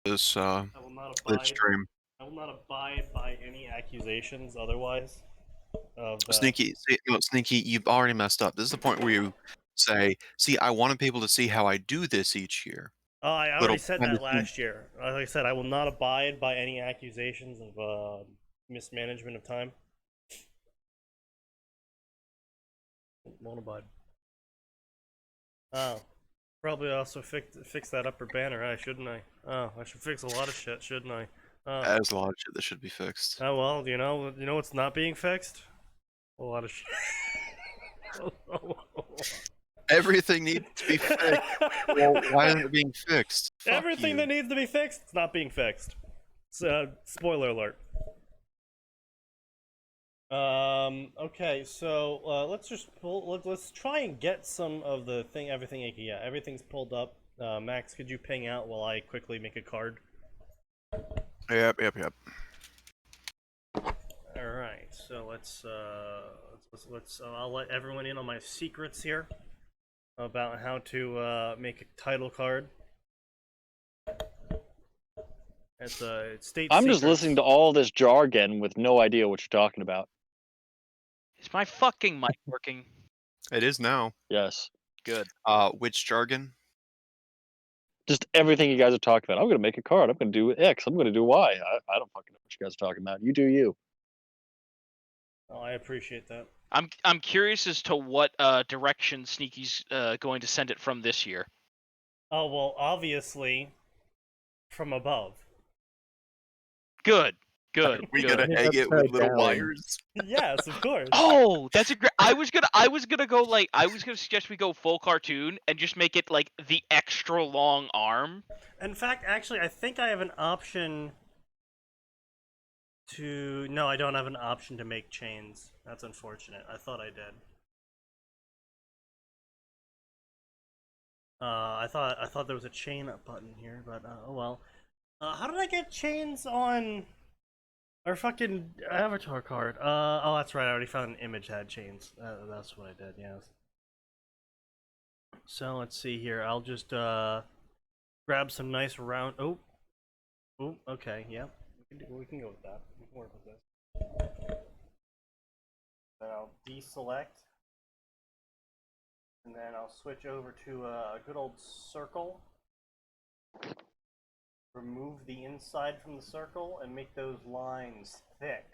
this I will not abide. stream. I will not abide by any accusations otherwise. Sneaky, Sneaky, you've already messed up. This is the point where you say, "See, I wanted people to see how I do this each year." Oh, I already Little said behind that the scenes- last year. Like I said, I will not abide by any accusations of mismanagement of time. Won't abide. Oh, probably also fix that upper banner, shouldn't I? Oh, I should fix a lot of shit, shouldn't I? There's a lot of shit that should be fixed. Oh well, you know what's not being fixed? A lot of shit. Everything needs to be fixed. Well, why isn't it being fixed? Fuck Everything you. that needs to be fixed, it's not being fixed. So, spoiler alert. Okay, so let's try and get some of the everything. Yeah, everything's pulled up. Max, could you ping out while I quickly make a card? Yep. All right, so let's I'll let everyone in on my secrets here about how to make a title card. It's state. I'm just listening to all this jargon with no idea what you're talking about. Is my fucking mic working? It is now. Yes. Good. Which jargon? Just everything you guys are talking about. I'm going to make a card. I'm going to do X. I'm going to do Y. I don't fucking know what you guys are talking about. You do you. Oh, I appreciate that. I'm curious as to what direction Sneaky's going to send it from this year. Oh well, obviously, from above. Good. We gotta hang it with little wires. Yes, of course. Oh, that's a great. I was gonna go like I was gonna suggest we go full cartoon and just make it like the extra long arm. In fact, actually, I think I have an option to. No, I don't have an option to make chains. That's unfortunate. I thought I did. I thought there was a chain up button here, but oh well. How did I get chains on our fucking avatar card? Oh, that's right. I already found an image that had chains. That's what I did. Yes. So let's see here. I'll just grab some nice round. Oh, okay. Yep. We can go with that. We can work with this. Then I'll deselect. And then I'll switch over to a good old circle. Remove the inside from the circle and make those lines thick.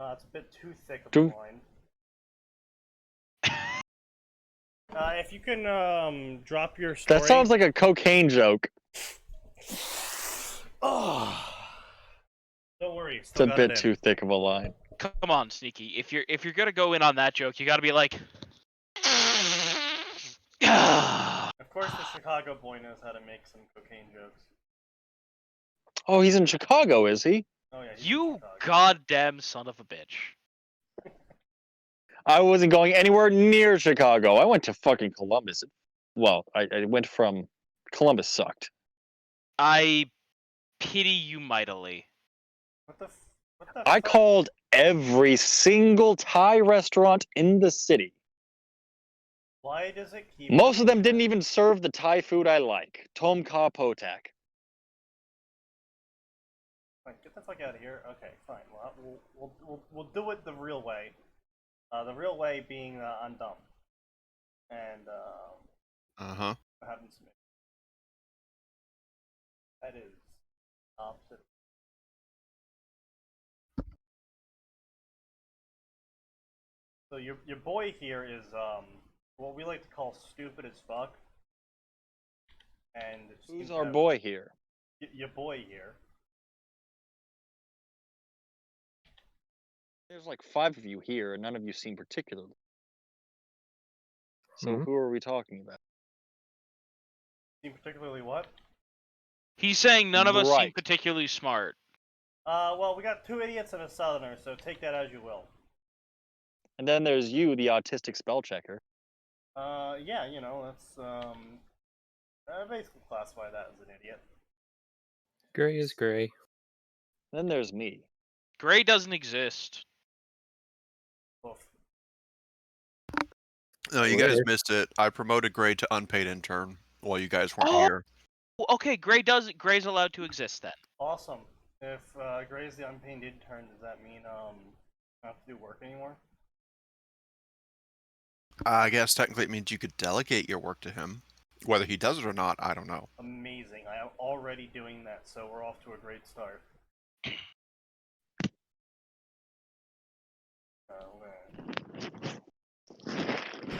It's a bit too thick of a line. If you can drop your story. That sounds like a cocaine joke. Oh. Don't worry. It's a bit too thick of a line. Come on, Sneaky. If you're gonna go in on that joke, you gotta be like. Of course, the Chicago boy knows how to make some cocaine jokes. Oh, he's in Chicago, is he? Oh yeah. You goddamn son of a bitch. I wasn't going anywhere near Chicago. I went to fucking Columbus. Well, I went from Columbus sucked. I pity you mightily. What the I called every single Thai restaurant in the city. Why does it keep... Most of them didn't even serve the Thai food I like. Tom Kha Potak. Fine, get the fuck out of here. Okay, fine. Well, we'll do it the real way. The real way being on dumb. And having some... That is opposite. So your boy here is what we like to call stupid as fuck. And who's our boy here? Your boy here. There's like 5 of you here, and none of you seem particularly. So who are we talking about? Seem particularly what? He's saying none of us seem particularly smart. Well, we got 2 idiots and a southerner, so take that as you will. And then there's you, the autistic spell checker. Yeah, you know, that's, I basically classify that as an idiot. Gray is gray. Then there's me. Gray doesn't exist. Oof. No, you guys Weird. missed it. I promoted Gray to unpaid intern while you guys weren't Oh! here. Okay, Gray's allowed to exist then. Awesome. If Gray is the unpaid intern, does that mean I don't have to do work anymore? I guess technically it means you could delegate your work to him. Whether he does it or not, I don't know. Amazing. I am already doing that, so we're off to a great start.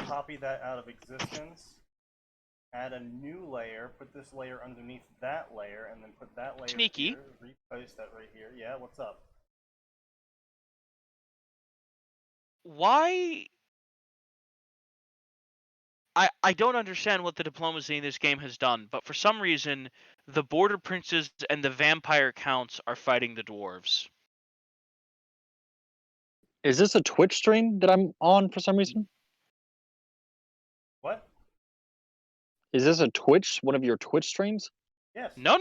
Copy that out of existence. Add a new layer. Put this layer underneath that layer, and then put that layer Sneaky. here. Replace that right here. Yeah, what's up? Why? I don't understand what the diplomacy in this game has done, but for some reason, the border princes and the vampire counts are fighting the dwarves. Is this a Twitch stream that I'm on for some reason? What? Is this a Twitch, one of your Twitch streams? Yes. No.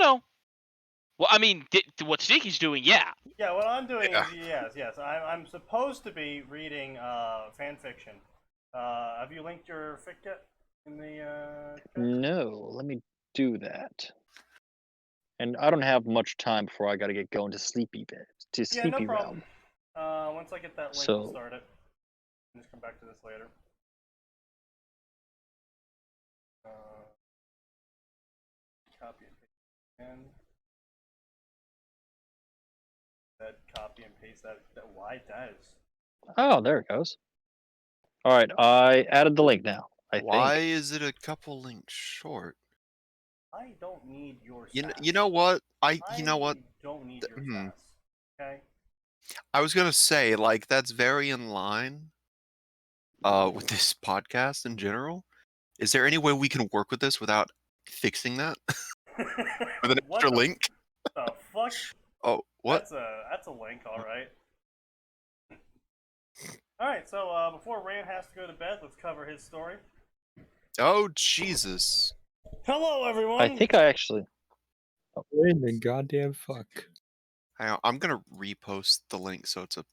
Well, I mean, what Sneaky's doing, yeah. Yeah, what I'm doing Yeah. is, yes. I'm supposed to be reading fanfiction. Have you linked your fic yet in the chat? No, let me do that. And I don't have much time before I gotta get going to sleepy bed. To Yeah, no sleepy problem. realm. Once I get that link, So- we'll start it. Just come back to this later. Copy and paste again. That copy and paste that. Why that is? Oh, there it goes. All right, I added the link now. I Why think. is it a couple links short? I don't need your. You know what? You know what? Don't need your hmm. sass. Okay. I was gonna say, like, that's very in line with this podcast in general. Is there any way we can work with this without fixing that? With an What extra the link? The fuck? Oh, what? That's a link, all right. All right. So before Rand has to go to bed, let's cover his story. Oh, Jesus. Hello, everyone. I think I actually. What the goddamn fuck? Hang on, I'm gonna repost the link so it's a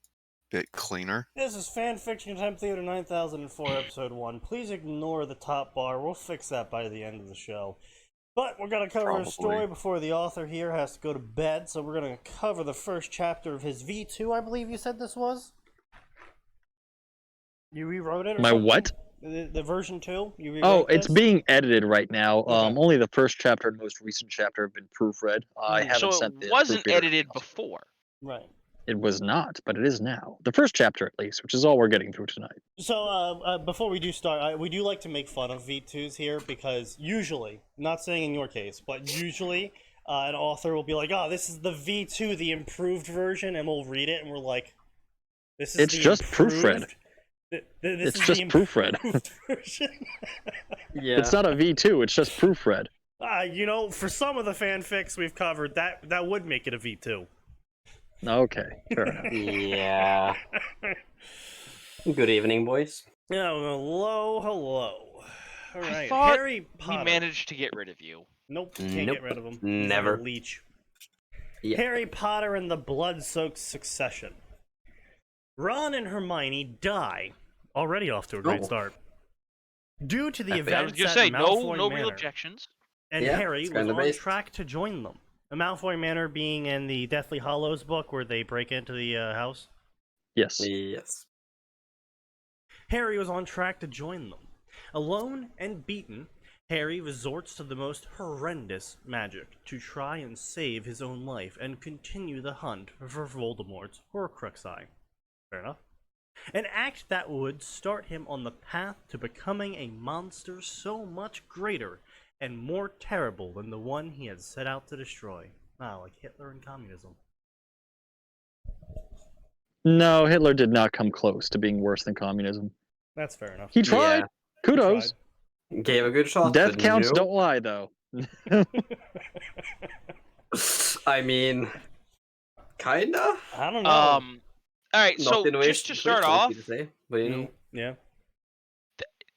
bit cleaner. This is Fanfiction Contempt Theater 9004, Episode 1. Please ignore the top bar. We'll fix that by the end of the show. But we're going to cover a story Probably. before the author here has to go to bed, so we're going to cover the first chapter of his V2, I believe you said this was? You rewrote it or My something? what? The version 2? You rewrote Oh, it's this? being edited right now. Okay. Only the first chapter and most recent chapter have been proofread. I haven't So sent it the wasn't proofreader edited anything else. before. Right. It was not, but it is now. The first chapter, at least, which is all we're getting through tonight. So, before we do start, we do like to make fun of V2s here because usually, not saying in your case, but usually an author will be like, oh, this is the V2, the improved version, and we'll read it and we're like, this is It's the just improved... proofread. This It's is just the proofread. improved version. Yeah. It's not a V2, it's just proofread. You know, for some of the fanfics we've covered, that would make it a V2. Okay, fair enough. Yeah. Good evening, boys. Yeah, hello. All I right, thought Harry We Potter. managed to get rid of you. Nope, can't Nope. get rid of him. Never. He's like a leech. Yeah. Harry Potter and the Blood-Soaked Succession. Ron and Hermione die. Already off to a great Oh. start. Due to the I I was events gonna at say Malfoy no Manor, real objections. and Yeah, Harry it's was kinda on based. track to join them. The Malfoy Manor being in the Deathly Hallows book where they break into the house. Yes. Yes. Harry was on track to join them. Alone and beaten, Harry resorts to the most horrendous magic to try and save his own life and continue the hunt for Voldemort's Horcruxi. Fair enough. An act that would start him on the path to becoming a monster so much greater and more terrible than the one he had set out to destroy. Like Hitler and communism. No, Hitler did not come close to being worse than communism. That's fair enough. He tried. Yeah. Kudos. Gave a good shot. Death but counts no. don't lie, though. I mean, kinda. I don't know. All right. Not So in a way just to it's start funny off, to say, but you know. Yeah.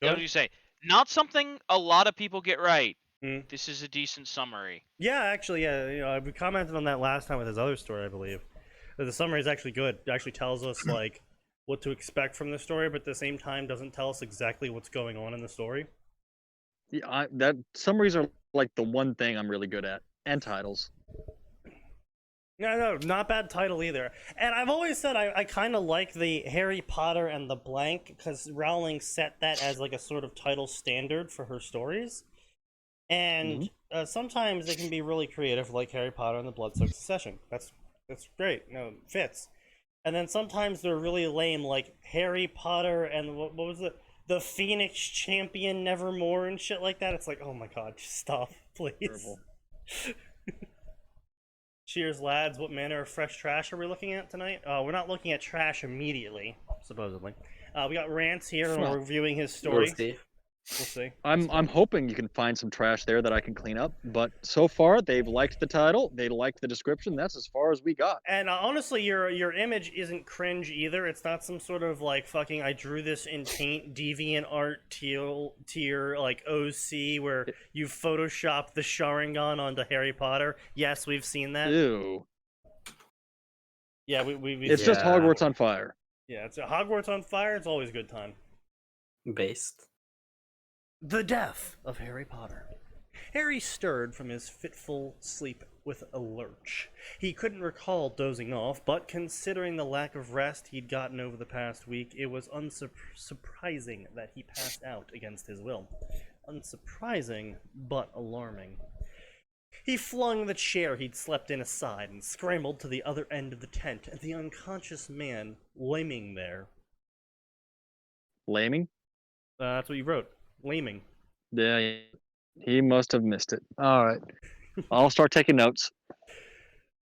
what do you say? Not something a lot of people get right. Mm. This is a decent summary. Yeah, actually, yeah. You know, we commented on that last time with his other story, I believe. The summary is actually good. It actually tells us like what to expect from the story, but at the same time doesn't tell us exactly what's going on in the story. Yeah, that summaries are like the one thing I'm really good at, and titles. No, not bad title either. And I've always said I kind of like the Harry Potter and the blank, because Rowling set that as like a sort of title standard for her stories. And sometimes they can be really creative, like Harry Potter and the Blood-Soaked Succession. That's great. No, it fits. And then sometimes they're really lame, like Harry Potter and what was it? The Phoenix Champion Nevermore and shit like that. It's like, oh my god, just stop, please. Cheers, lads. What manner of fresh trash are we looking at tonight? We're not looking at trash immediately, supposedly. We got Rance here, and we're reviewing his story. We'll see. We'll see. I'm hoping you can find some trash there that I can clean up, but so far they've liked the title, they liked the description. That's as far as we got. And honestly, your image isn't cringe either. It's not some sort of like fucking I drew this in paint deviant art tier like OC where you photoshopped the Sharingan onto Harry Potter. Yes, we've seen that. Ew. Yeah, we It's just Hogwarts on fire. Yeah, it's a Hogwarts on fire. It's always a good time. Based. The death of Harry Potter. Harry stirred from his fitful sleep with a lurch. He couldn't recall dozing off, but considering the lack of rest he'd gotten over the past week, it was unsurprising that he passed out against his will. Unsurprising, but alarming. He flung the chair he'd slept in aside and scrambled to the other end of the tent, and the unconscious man laming there. Laming? That's what you wrote. Laming. Yeah, he must have missed it. All right. I'll start taking notes.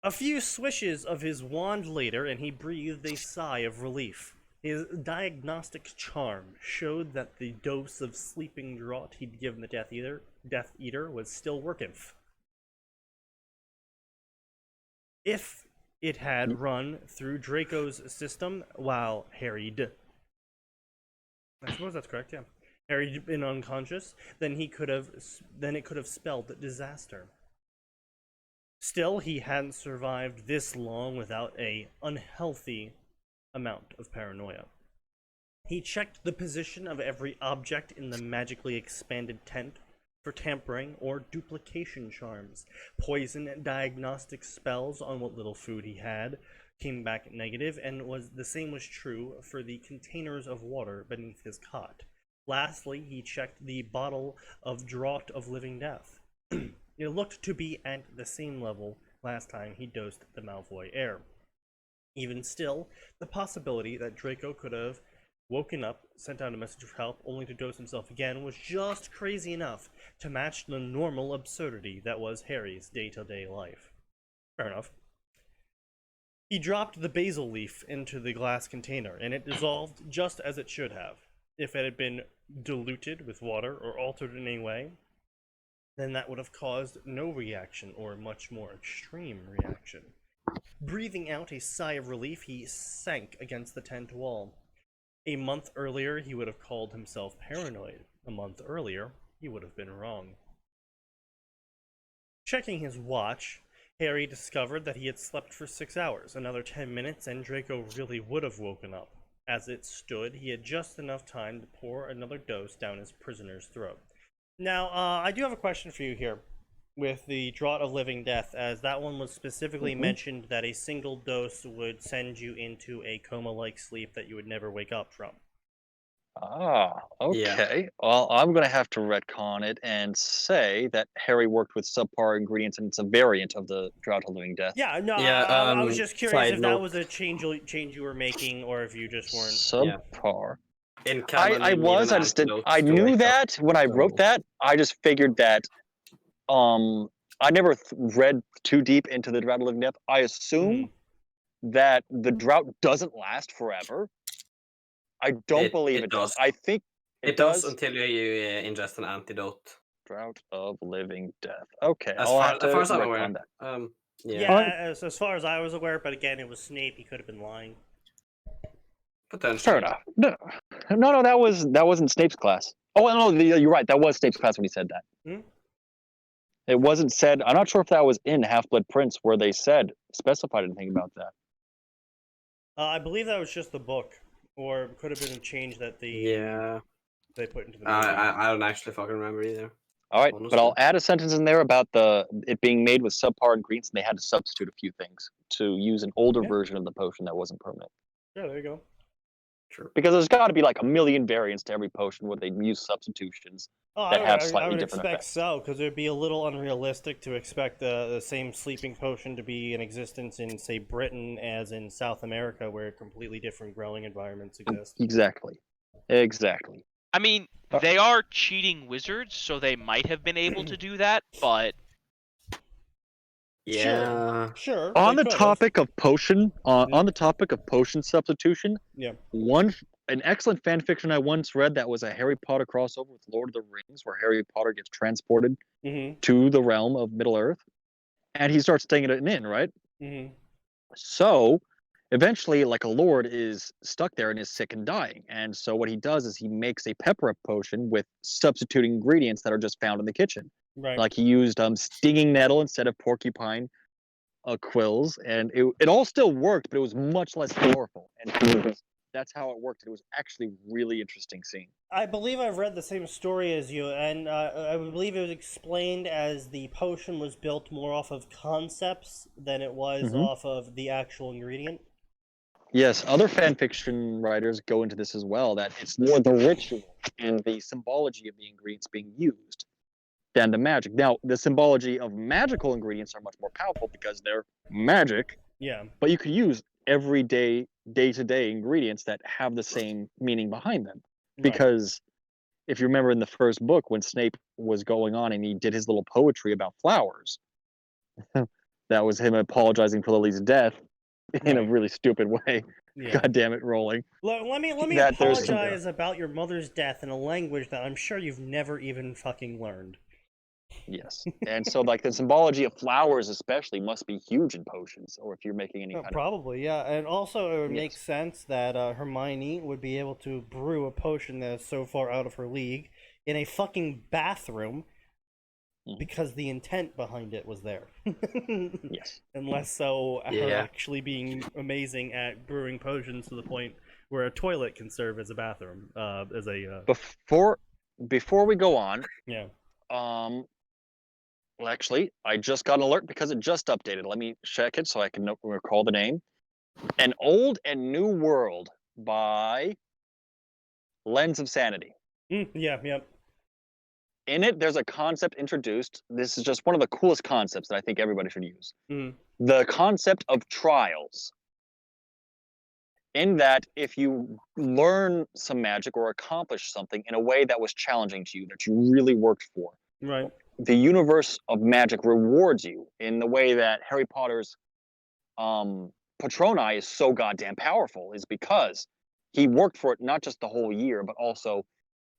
A few swishes of his wand later, and he breathed a sigh of relief. His diagnostic charm showed that the dose of sleeping draught he'd given the Death Eater was still working. If it had run through Draco's system while harried. I suppose that's correct, yeah. Harry'd been unconscious, then it could have spelled disaster. Still, he hadn't survived this long without a unhealthy amount of paranoia. He checked the position of every object in the magically expanded tent for tampering or duplication charms. Poison diagnostic spells on what little food he had came back negative, and the same was true for the containers of water beneath his cot. Lastly, he checked the bottle of draught of living death. It looked to be at the same level last time he dosed the Malfoy heir. Even still, the possibility that Draco could have woken up, sent out a message of help, only to dose himself again was just crazy enough to match the normal absurdity that was Harry's day-to-day life. Fair enough. He dropped the basil leaf into the glass container, and it dissolved just as it should have. If it had been diluted with water or altered in any way, then that would have caused no reaction or a much more extreme reaction. Breathing out a sigh of relief, he sank against the tent wall. A month earlier, he would have called himself paranoid. A month earlier, he would have been wrong. Checking his watch, Harry discovered that he had slept for 6 hours. Another 10 minutes, and Draco really would have woken up. As it stood, he had just enough time to pour another dose down his prisoner's throat. Now, I do have a question for you here with the Draught of Living Death, as that one was specifically mentioned that a single dose would send you into a coma-like sleep that you would never wake up from. Ah, okay. Well, I'm going to have to retcon it and say that Harry worked with subpar ingredients and it's a variant of the Drought of Living Death. Yeah, no, Yeah, I was just curious side if that note. was a change you were making or if you just weren't. Subpar. In canon, I you need was, an I just did. antidote I to knew wake up. that when I wrote So- that. I just figured that. I never read too deep into the Drought of Living Death. I assume that the drought doesn't last forever. I don't believe it does. I think it does until you ingest an antidote. Drought of Living Death. Okay, As I'll far, have to as far as I'm retcon aware. that. Yeah, as far as I was aware, but again, it was Snape. He could have been lying. Potentially. Fair enough. No, that wasn't Snape's class. Oh no, you're right. That was Snape's class when he said that. It wasn't said. I'm not sure if that was in Half-Blood Prince where they specified anything about that. I believe that was just the book. Or it could have been a change that Yeah. they put into the movie. I don't actually fucking remember either. All right, Honestly. but I'll add a sentence in there about it being made with subpar ingredients, and they had to substitute a few things to use an older Yeah. version of the potion that wasn't permanent. Yeah, there you go. True. Because there's got to be like a million variants to every potion where they use substitutions Oh, that have I slightly would different expect effects. so, because it would be a little unrealistic to expect the same sleeping potion to be in existence in, say, Britain as in South America, where completely different growing environments exist. Exactly. I mean, they are cheating wizards, so they might have been able to do that, but Yeah. Sure. On they the could've. topic of potion, on the topic of potion substitution, Yeah. an excellent fan fiction I once read that was a Harry Potter crossover with Lord of the Rings, where Harry Potter gets transported Mm-hmm. to the realm of Middle Earth, and he starts staying at an inn, right? Mm-hmm. So eventually, like, a lord is stuck there and is sick and dying, and so what he does is he makes a pepper potion with substituting ingredients that are just found in the kitchen. Right. Like, he used stinging nettle instead of porcupine quills, and it all still worked, but it was much less powerful. And that's how it worked. It was actually really interesting scene. I believe I've read the same story as you, and I believe it was explained as the potion was built more off of concepts than it was off of the actual ingredient. Yes, other fan fiction writers go into this as well, that it's more the ritual and the symbology of the ingredients being used than the magic. Now, the symbology of magical ingredients are much more powerful because they're magic, Yeah. but you could use everyday, day-to-day ingredients that have the same meaning behind them. Because if you remember in the first book, when Snape was going on and he did his little poetry about flowers, that was him apologizing for Lily's death in a really stupid way. Yeah. God damn it, Rowling. Let me That there's some- apologize about your mother's death in a language that I'm sure you've never even fucking learned. Yes. And so, like, the symbology of flowers especially must be huge in potions, or if you're making any kind of... Probably, yeah. And also, it would make sense that Hermione would be able to brew a potion that is so far out of her league in a fucking bathroom because the intent behind it was there. Yes. And less so her Yeah. actually being amazing at brewing potions to the point where a toilet can serve as a bathroom, as a... Before we go on, Yeah. well, actually, I just got an alert because it just updated. Let me check it so I can recall the name. An Old and New World by Lens of Sanity. Yeah, yep. In it, there's a concept introduced. This is just one of the coolest concepts that I think everybody should use. The concept of trials. In that, if you learn some magic or accomplish something in a way that was challenging to you, that you really worked for, Right. the universe of magic rewards you in the way that Harry Potter's Patroni is so goddamn powerful, is because he worked for it not just the whole year, but also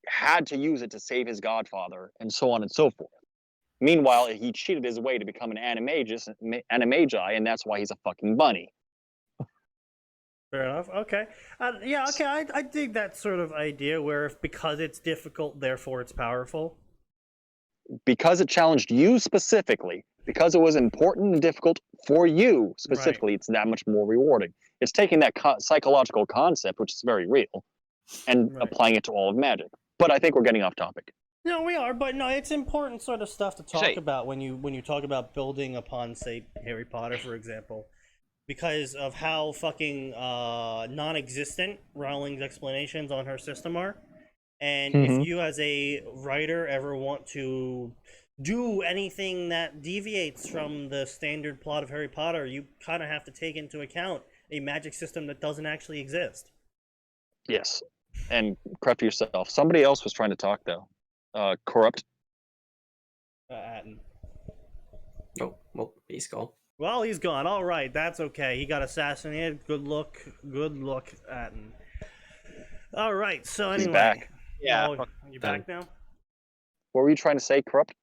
had to use it to save his godfather, and so on and so forth. Meanwhile, he cheated his way to become an animagi, and that's why he's a fucking bunny. Fair enough. Okay. Yeah. Okay. I dig that sort of idea where because it's difficult, therefore it's powerful. Because it challenged you specifically, because it was important and difficult for you specifically, It's that much more rewarding. It's taking that psychological concept, which is very real, and applying it to all of magic. But I think we're getting off topic. No, we are, but no, it's important sort of stuff to talk about when you talk about building upon, say, Harry Potter, for example, because of how fucking non-existent Rowling's explanations on her system are. And if you as a writer ever want to do anything that deviates from the standard plot of Harry Potter, you kind of have to take into account a magic system that doesn't actually exist. Yes. And correct yourself. Somebody else was trying to talk, though. Corrupt. Atin. Oh, well, he's gone. Well, he's gone. All right, that's okay. He got assassinated. Good look, Atin. All right, so anyway. He's back. Yeah. Oh, you back now? What were you trying to say, Corrupt?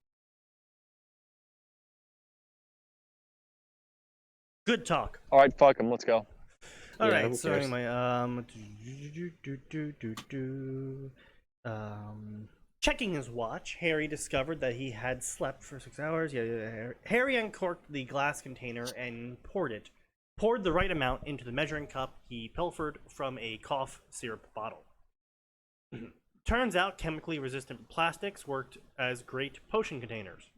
Good talk. All right, fuck him. Let's go. All Yeah, right. who So cares? anyway, checking his watch, Harry discovered that he had slept for 6 hours. Yeah. Harry uncorked the glass container and poured it poured the right amount into the measuring cup he pilfered from a cough syrup bottle. Turns out chemically resistant plastics worked as great potion containers.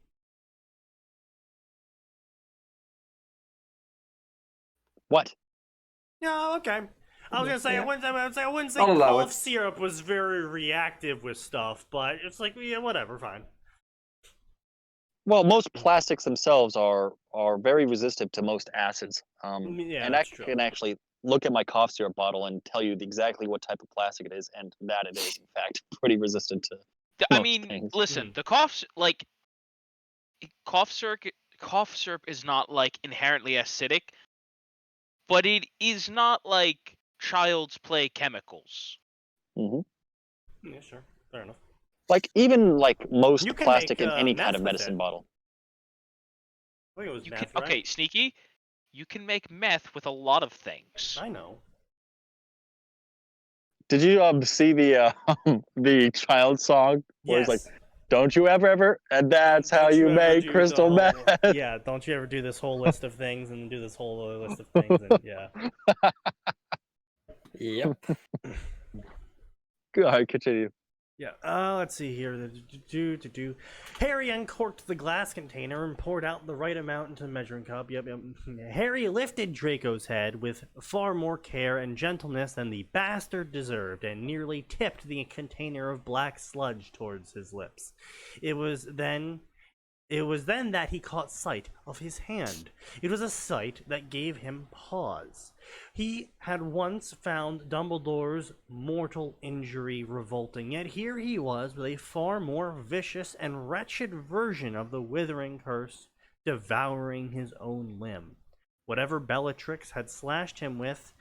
What? Yeah, okay. I was gonna say, Yeah. I wouldn't say I'll allow cough it. syrup was very reactive with stuff, but it's like, yeah, whatever, fine. Well, most plastics themselves are very resistant to most acids. Yeah, And I that's true. can actually look at my cough syrup bottle and tell you exactly what type of plastic it is, and that it is in fact pretty resistant to I most mean, things. listen, the cough syrup is not like inherently acidic, but it is not like child's play chemicals. Hmm. Yeah, sure, fair enough. Like even like most You can plastic make, in any meth kind of with medicine it. bottle. I think it was You meth, can right? okay, Sneaky. You can make meth with a lot of things. I know. Did you see the child song where it's like, Yes. "Don't you ever," and that's how Don't you ever make do the crystal whole- meth. Yeah, don't you ever do this whole list of things and do this whole other list of things, and yeah. Yep. Go ahead, continue. Yeah, let's see here. Harry uncorked the glass container and poured out the right amount into the measuring cup. Yep. Harry lifted Draco's head with far more care and gentleness than the bastard deserved, and nearly tipped the container of black sludge towards his lips. It was then that he caught sight of his hand. It was a sight that gave him pause. He had once found Dumbledore's mortal injury revolting, yet here he was with a far more vicious and wretched version of the withering curse devouring his own limb. Whatever Bellatrix had slashed him with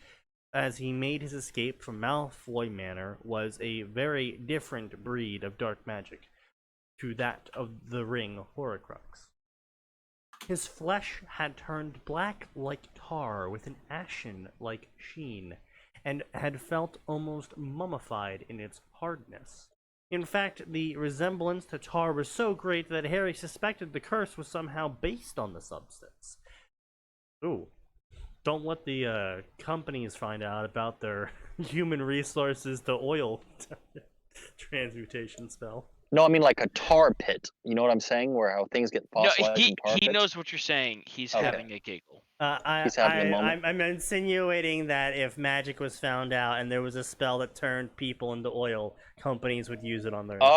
as he made his escape from Malfoy Manor was a very different breed of dark magic to that of the ring Horcrux. His flesh had turned black like tar with an ashen-like sheen, and had felt almost mummified in its hardness. In fact, the resemblance to tar was so great that Harry suspected the curse was somehow based on the substance. Ooh. Don't let the companies find out about their human resources to oil transmutation spell. No, I mean like a tar pit. You know what I'm saying? Where how things get No, fossilized in tar he pits. knows what you're saying. He's Okay. having a giggle. He's having a moment. I'm insinuating that if magic was found out and there was a spell that turned people into oil, companies would use it on their employees.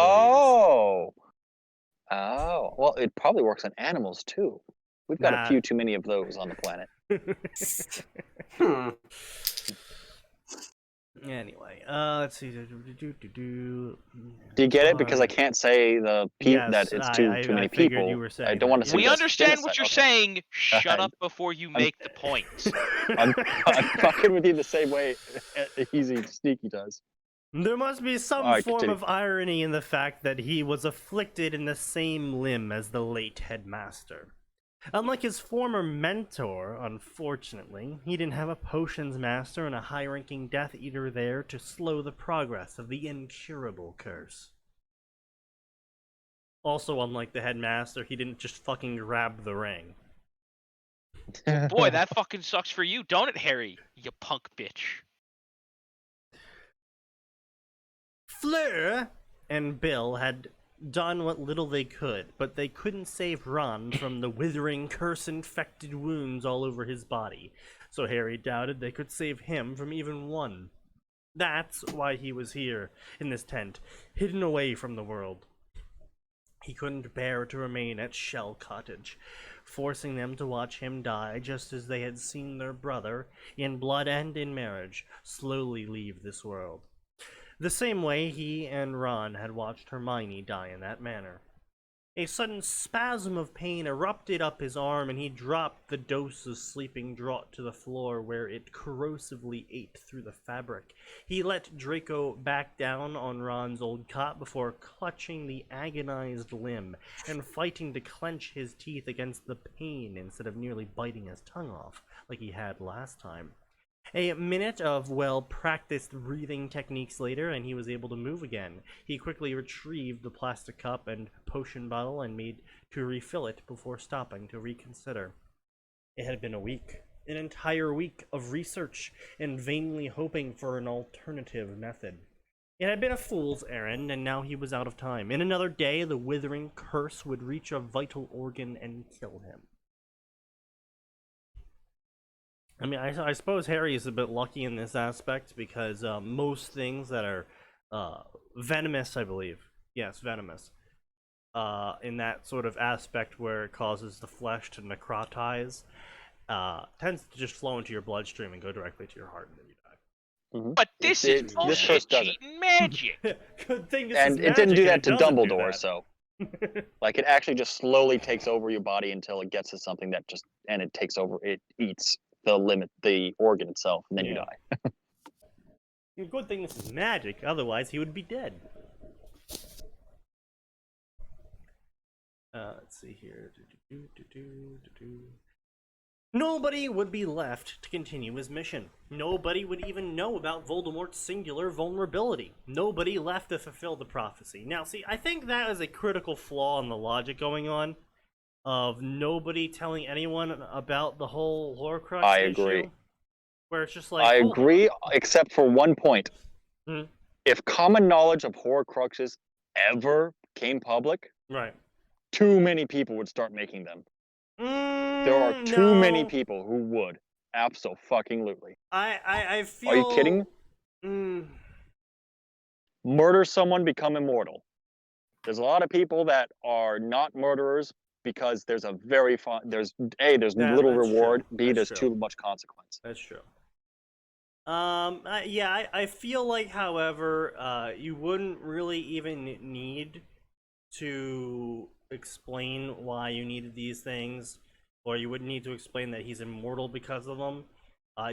Oh. Well, it probably works on animals too. We've got a few too many of those on the planet. Hmm. Anyway, let's see. Do you get it? Because I can't say the Yes, that it's too I many figured people. you were saying I don't that, want to yeah. suggest We understand genocide. what you're Okay. saying. Shut ahead. up before you make the point. I'm fucking with you the same way Easy Sneaky does. There must be some Alright, form continue. of irony in the fact that he was afflicted in the same limb as the late headmaster. Unlike his former mentor, unfortunately, he didn't have a potions master and a high-ranking Death Eater there to slow the progress of the incurable curse. Also, unlike the headmaster, he didn't just fucking grab the ring. Boy, that fucking sucks for you, don't it, Harry? You punk bitch. Fleur and Bill had done what little they could, but they couldn't save Ron from the withering, curse-infected wounds all over his body, so Harry doubted they could save him from even one. That's why he was here, in this tent, hidden away from the world. He couldn't bear to remain at Shell Cottage, forcing them to watch him die just as they had seen their brother, in blood and in marriage, slowly leave this world. The same way he and Ron had watched Hermione die in that manner. A sudden spasm of pain erupted up his arm, and he dropped the dose of sleeping draught to the floor, where it corrosively ate through the fabric. He let Draco back down on Ron's old cot before clutching the agonized limb and fighting to clench his teeth against the pain instead of nearly biting his tongue off like he had last time. A minute of well-practiced breathing techniques later, and he was able to move again. He quickly retrieved the plastic cup and potion bottle and made to refill it before stopping to reconsider. It had been a week. an entire week of research and vainly hoping for an alternative method. It had been a fool's errand, and now he was out of time. In another day, the withering curse would reach a vital organ and kill him. I mean, I suppose Harry is a bit lucky in this aspect, because most things that are venomous, I believe, yes, venomous, in that sort of aspect where it causes the flesh to necrotize, tends to just flow into your bloodstream and go directly to your heart, and then you die. Mhm. But this is this bullshit curse doesn't. cheating magic. Good thing this And is it didn't do magic that and to it doesn't do Dumbledore, that. so like it actually just slowly takes over your body until it gets to something that just and it takes over. It eats the organ itself, and then you Yeah. die. Good thing this is magic, otherwise he would be dead. Let's see here. Nobody would be left to continue his mission. Nobody would even know about Voldemort's singular vulnerability. Nobody left to fulfill the prophecy. Now, see, I think that is a critical flaw in the logic going on, of nobody telling anyone about the whole Horcrux I issue. agree. Where it's just like, I hold on. agree, except for one point. Hmm. If common knowledge of Horcruxes ever came public, Right. too many people would start making them. There are too many people who would. Abso-fucking-lutely. I feel. Are you kidding? Mm, Murder someone, become immortal. There's a lot of people that are not murderers because there's a very there's little that's reward, true. B, That's there's true. too much consequence. That's true. I feel like, however, you wouldn't really even need to explain why you needed these things, or you wouldn't need to explain that he's immortal because of them.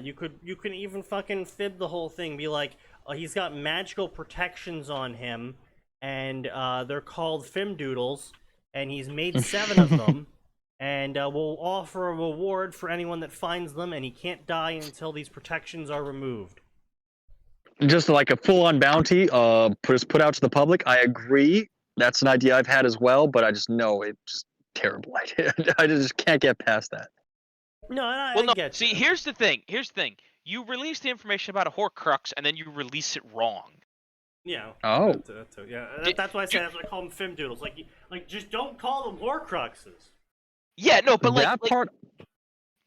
You can even fucking fib the whole thing, be like, he's got magical protections on him, and they're called Fimdoodles, and he's made 7 of them, and we'll offer a reward for anyone that finds them, and he can't die until these protections are removed. Just like a full-on bounty, put out to the public. I agree. That's an idea I've had as well, but I just know it's just terrible idea. I just can't get past that. No, I Well, no. get See, you. here's the thing. You release the information about a Horcrux, and then you release it wrong. Yeah. Oh. Yeah. That's why I say I call them Fimdoodles. Like, just don't call them Horcruxes. Yeah, no, but That part.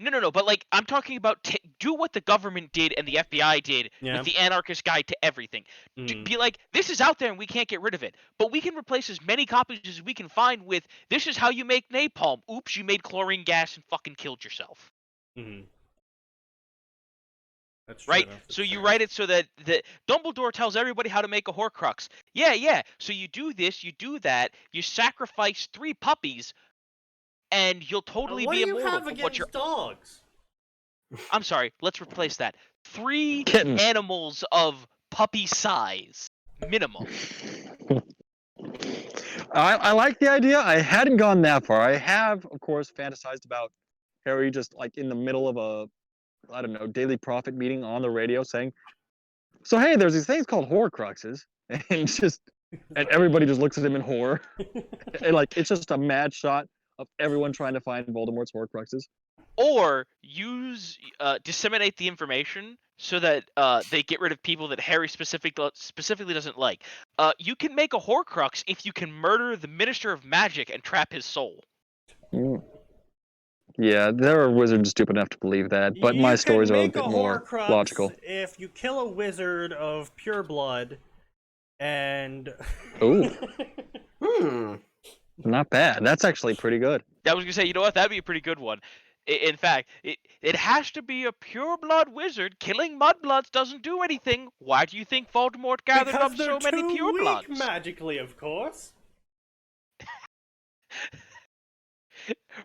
No, but like I'm talking about do what the government did and the FBI did Yeah. with the Anarchist Guide to Everything. Mm. Be like, this is out there and we can't get rid of it, but we can replace as many copies as we can find with this is how you make napalm. Oops, you made chlorine gas and fucking killed yourself. Mm-hmm. That's true. Right? So you write it so that Dumbledore tells everybody how to make a Horcrux. Yeah. So you do this, you do that, you sacrifice 3 puppies, and you'll totally what be do you immortal have for what against you're. dogs? I'm sorry, let's replace that. 3 Kittens. animals of puppy size, minimum. I like the idea. I hadn't gone that far. I have, of course, fantasized about Harry just like in the middle of a, I don't know, Daily Prophet meeting on the radio saying, so hey, there's these things called Horcruxes, and everybody just looks at him in horror. And like it's just a mad shot of everyone trying to find Voldemort's Horcruxes. Or disseminate the information so that they get rid of people that Harry specifically doesn't like. You can make a Horcrux if you can murder the Minister of Magic and trap his soul. Mm. Yeah, there are wizards stupid enough to believe that, but my stories are a bit more logical. If you kill a wizard of pure blood, and Ooh, Hmm. not bad. That's actually pretty good. I was gonna say, you know what? That'd be a pretty good one. In fact, it has to be a pure blood wizard. Killing mudbloods doesn't do anything. Why do you think Voldemort gathered because up they're so many too pure weak bloods? magically, of course.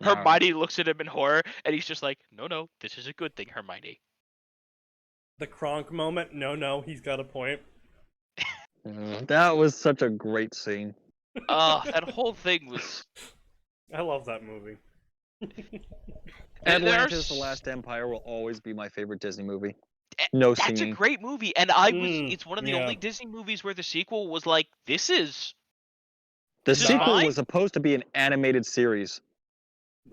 Hermione looks at him in horror, and he's just like, no, this is a good thing, Hermione. The Kronk moment. No, he's got a point. That was such a great scene. That whole thing was... I love that movie. Atlantis: The Last Empire will always be my favorite Disney movie. No That's singing. a great movie, and it's one of the only Disney movies where the sequel was like, this is The sequel fine. was supposed to be an animated series.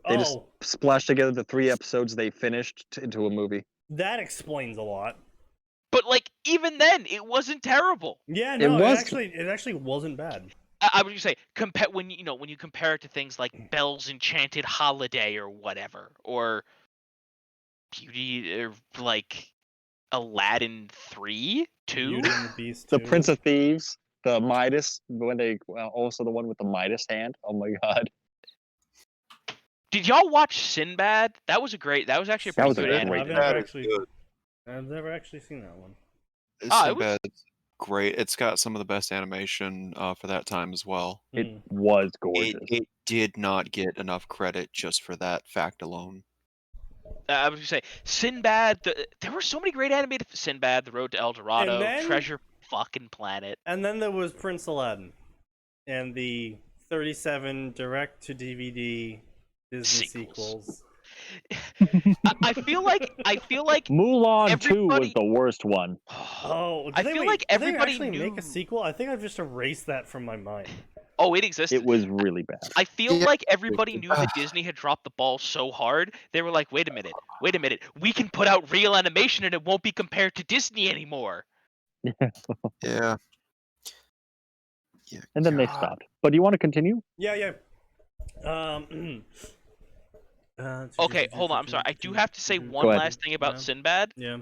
They just splashed together the 3 episodes they finished into a movie. That explains a lot. But like even then, it wasn't terrible. Yeah, no, was- it actually wasn't bad. I would just say when you compare it to things like Belle's Enchanted Holiday or whatever, or Beauty or like Aladdin 3, 2. Beauty and the Beast The 2. Prince of Thieves, the Midas, also the one with the Midas hand. Oh my god. Did y'all watch Sinbad? That was actually a That pretty was a good great anime. I've never actually seen that one. Sinbad's great. It's got some of the best animation for that time as well. It was gorgeous. It did not get enough credit just for that fact alone. I was gonna say Sinbad. There were so many great animated Sinbad, The Road to El Dorado, then- Treasure fucking Planet. And then there was Prince Aladdin, and the 37 direct-to-DVD Disney sequels. I feel like Mulan 2 was everybody- the worst one. Oh, I feel like everybody did they actually knew. make a sequel? I think I've just erased that from my mind. Oh, it existed. It was really bad. I feel Yeah. like everybody knew that Disney had dropped the ball so hard. They were like, wait a minute. We can put out real animation and it won't be compared to Disney anymore. Yeah. And then they stopped. But do you want to continue? Yeah. Okay, hold on. I'm sorry. I do have to say one Go ahead. last thing about Yeah. Sinbad. Yeah.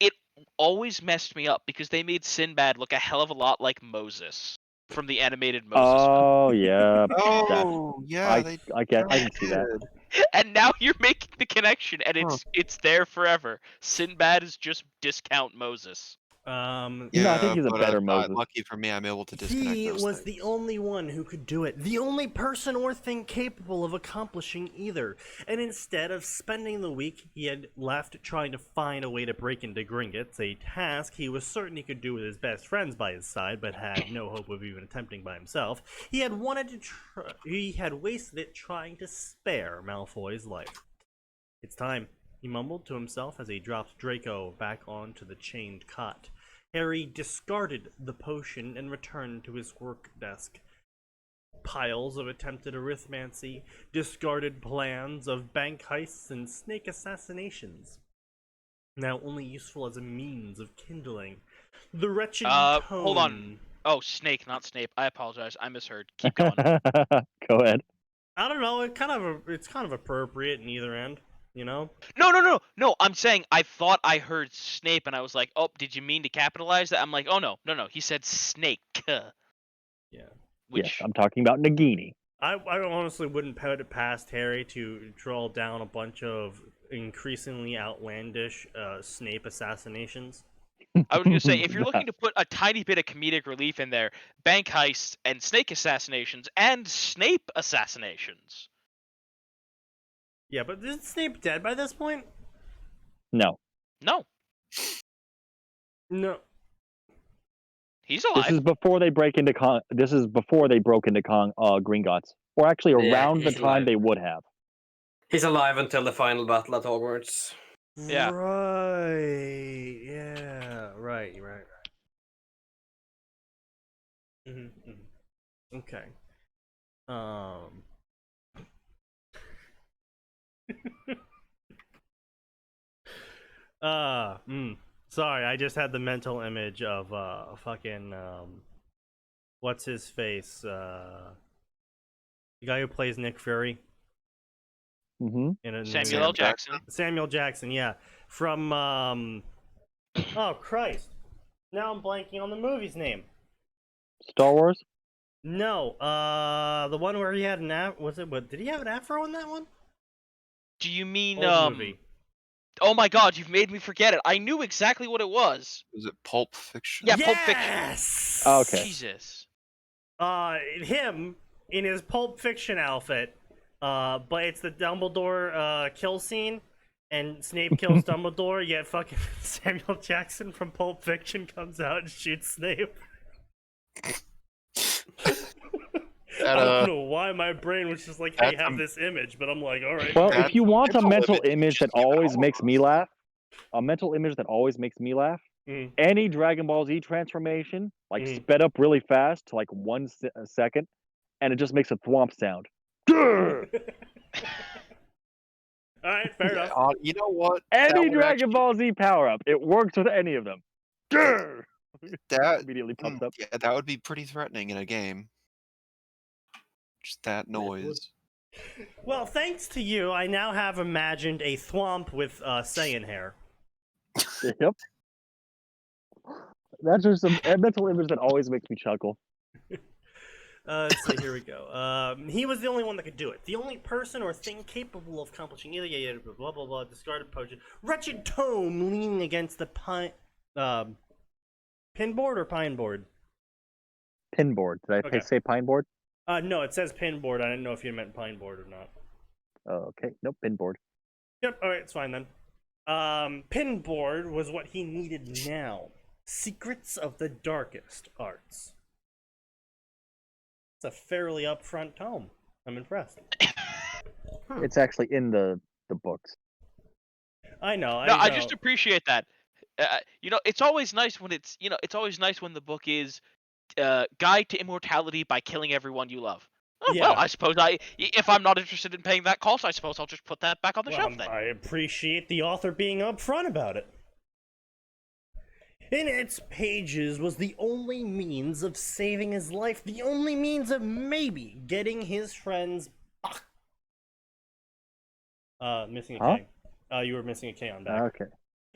It always messed me up because they made Sinbad look a hell of a lot like Moses from the animated Moses film. Oh yeah. Oh, yeah. I can see that. And now you're making the connection, and it's there forever. Sinbad is just discount Moses. Um, No, I think he's a but, better Moses. Lucky for me, I'm able to disconnect he those was things. the only one who could do it, the only person or thing capable of accomplishing either. And instead of spending the week he had left trying to find a way to break into Gringotts, a task he was certain he could do with his best friends by his side, but had no hope of even attempting by himself, he had wasted it trying to spare Malfoy's life. It's time, he mumbled to himself as he dropped Draco back onto the chained cot. Harry discarded the potion and returned to his work desk. Piles of attempted arithmancy, discarded plans of bank heists and snake assassinations. Now only useful as a means of kindling the wretched tone. Hold on. Oh, Snake, not Snape. I apologize. I misheard. Keep going. Go ahead. I don't know. It's kind of appropriate in either end. You know? No. I'm saying I thought I heard Snape, and I was like, oh, did you mean to capitalize that? I'm like, oh no. He said Snake. Yeah. Which Yes, I'm talking about Nagini. I honestly wouldn't put it past Harry to draw down a bunch of increasingly outlandish Snape assassinations. I was gonna say, if you're looking to put a tiny bit of comedic relief in there, bank heists and snake assassinations and Snape assassinations. Yeah, but isn't Snape dead by this point? No. No, No. he's This alive. is before they broke into Gringotts. Or actually around the he's time alive. they would have. He's alive until the final battle at Hogwarts. Yeah. Right. Yeah. Right. Okay. Sorry, I just had the mental image of fucking what's his face? The guy who plays Nick Fury. Mm-hmm. Samuel L. Jackson. Samuel Jackson, yeah. From oh Christ. Now I'm blanking on the movie's name. Star Wars? No, the one where he had an did he have an afro in that one? Do you mean Old movie. Oh my God, you've made me forget it. I knew exactly what it was. Was it Pulp Fiction? Yeah, Pulp Fiction. Yes! Okay. Jesus. Him in his Pulp Fiction outfit, but it's the Dumbledore kill scene, and Snape kills Dumbledore, yet fucking Samuel Jackson from Pulp Fiction comes out and shoots Snape. I don't know why my brain was just like, hey, have this image, but I'm like, alright. Well, That if you want a mental mental image that image always is makes me laugh, Mm. any Dragon Ball Z transformation, like Mm. sped up really fast to like 1 second, and it just makes a thwomp sound. Grr! All right, fair enough. You know what? That Any would Dragon Ball Z power-up, it works with any of them. Grr! That Immediately pops up. yeah, that would be pretty threatening in a game. Just that noise. Well, thanks to you, I now have imagined a thwomp with Saiyan hair. Yep. That's just a mental image that always makes me chuckle. Let's see, here we go. He was the only one that could do it. The only person or thing capable of accomplishing either, blah, blah, blah, discarded potion. Wretched tome leaning against the pinboard or pine board? Pinboard. Did I Okay. say pine board? No, it says pinboard. I didn't know if you meant pine board or not. Okay. Nope, pinboard. Yep, alright, it's fine then. Pinboard was what he needed now. Secrets of the Darkest Arts. It's a fairly upfront tome. I'm impressed. It's actually in the books. I know. No, I just appreciate that. It's always nice when it's always nice when the book is Guide to Immortality by Killing Everyone You Love. Oh, Yeah. Well, I suppose if I'm not interested in paying that cost, I suppose I'll just put that back on the shelf then. I appreciate the author being upfront about it. In its pages was the only means of saving his life, the only means of maybe getting his friends back. Missing a K. You were missing a K on back. Okay.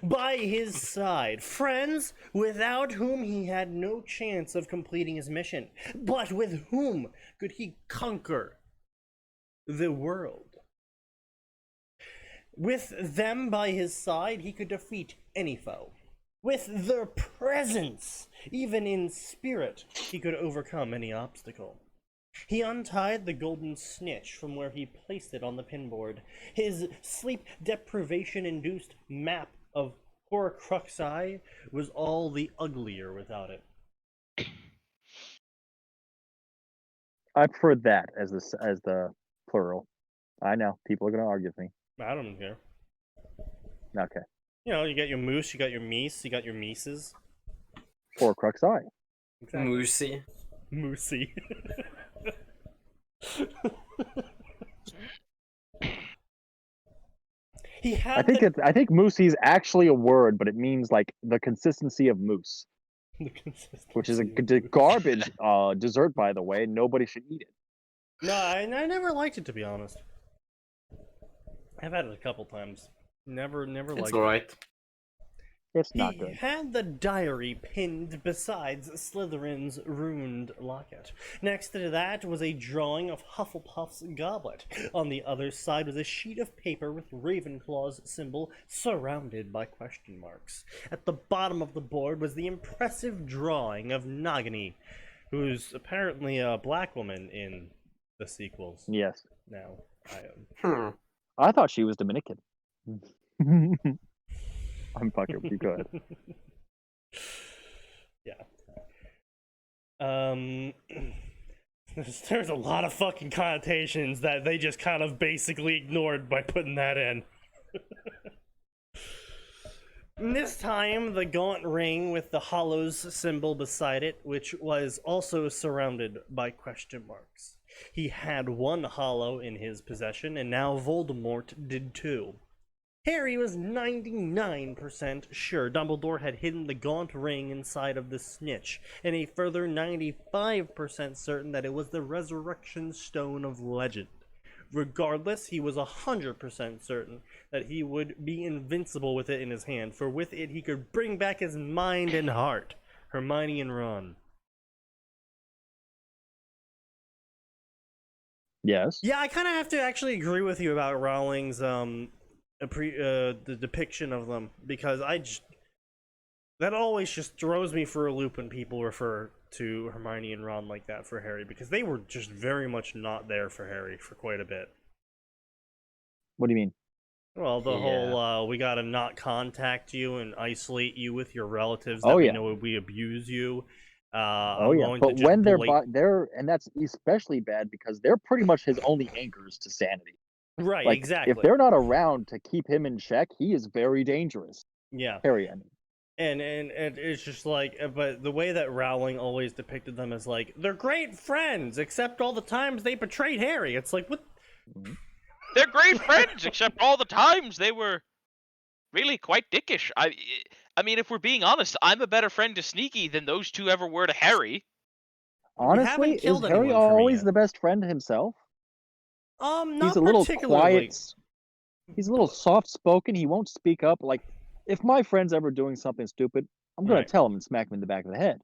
By his side, friends without whom he had no chance of completing his mission, but with whom could he conquer the world. With them by his side, he could defeat any foe. With their presence, even in spirit, he could overcome any obstacle. He untied the golden snitch from where he placed it on the pinboard. His sleep deprivation-induced map of Horcruxi was all the uglier without it. I prefer that as the plural. I know people are gonna argue with me. I don't care. Okay. You know, you got your moose, you got your meese, you got your meeses. Horcruxi. Exactly. Moosey. Moosey. He had I think moosey is actually a word, but it means like the consistency of mousse, which is a garbage dessert, by the way. Nobody should eat it. No, I never liked it, to be honest. I've had it a couple times. Never It's liked it. alright. It's not He good. had the diary pinned besides Slytherin's ruined locket. Next to that was a drawing of Hufflepuff's goblet. On the other side was a sheet of paper with Ravenclaw's symbol surrounded by question marks. At the bottom of the board was the impressive drawing of Nagini, who's apparently a black woman in the sequels. Yes. Now, I thought she was Dominican. I'm fucking with you. Go ahead. Yeah. There's a lot of fucking connotations that they just kind of basically ignored by putting that in. This time, the gaunt ring with the Hollow's symbol beside it, which was also surrounded by question marks. He had one Hollow in his possession, and now Voldemort did too. Harry was 99% sure Dumbledore had hidden the gaunt ring inside of the snitch, and a further 95% certain that it was the Resurrection Stone of Legend. Regardless, he was 100% certain that he would be invincible with it in his hand, for with it he could bring back his mind and heart. Hermione and Ron. Yes. Yeah, I kind of have to actually agree with you about Rowling's the depiction of them, because that always just throws me for a loop when people refer to Hermione and Ron like that for Harry, because they were just very much not there for Harry for quite a bit. What do you mean? Well, the Yeah. whole we gotta not contact you and isolate you with your relatives that Oh, we yeah. know we abuse you. Oh yeah, but when they're and that's especially bad because they're pretty much his only anchors to sanity. right, Like, exactly. if they're not around to keep him in check, he is very dangerous. Yeah. Harry, I mean. And it's just like, but the way that Rowling always depicted them as like, they're great friends, except all the times they betrayed Harry. It's like, what? They're great friends, except all the times they were really quite dickish. I mean, if we're being honest, I'm a better friend to Sneaky than those two ever were to Harry. Honestly, is killed Harry anyone for me always yet. the best friend himself? Not He's a little particularly. quiet. He's a little soft-spoken. He won't speak up. Like, if my friend's ever doing something stupid, I'm gonna Right. tell him and smack him in the back of the head.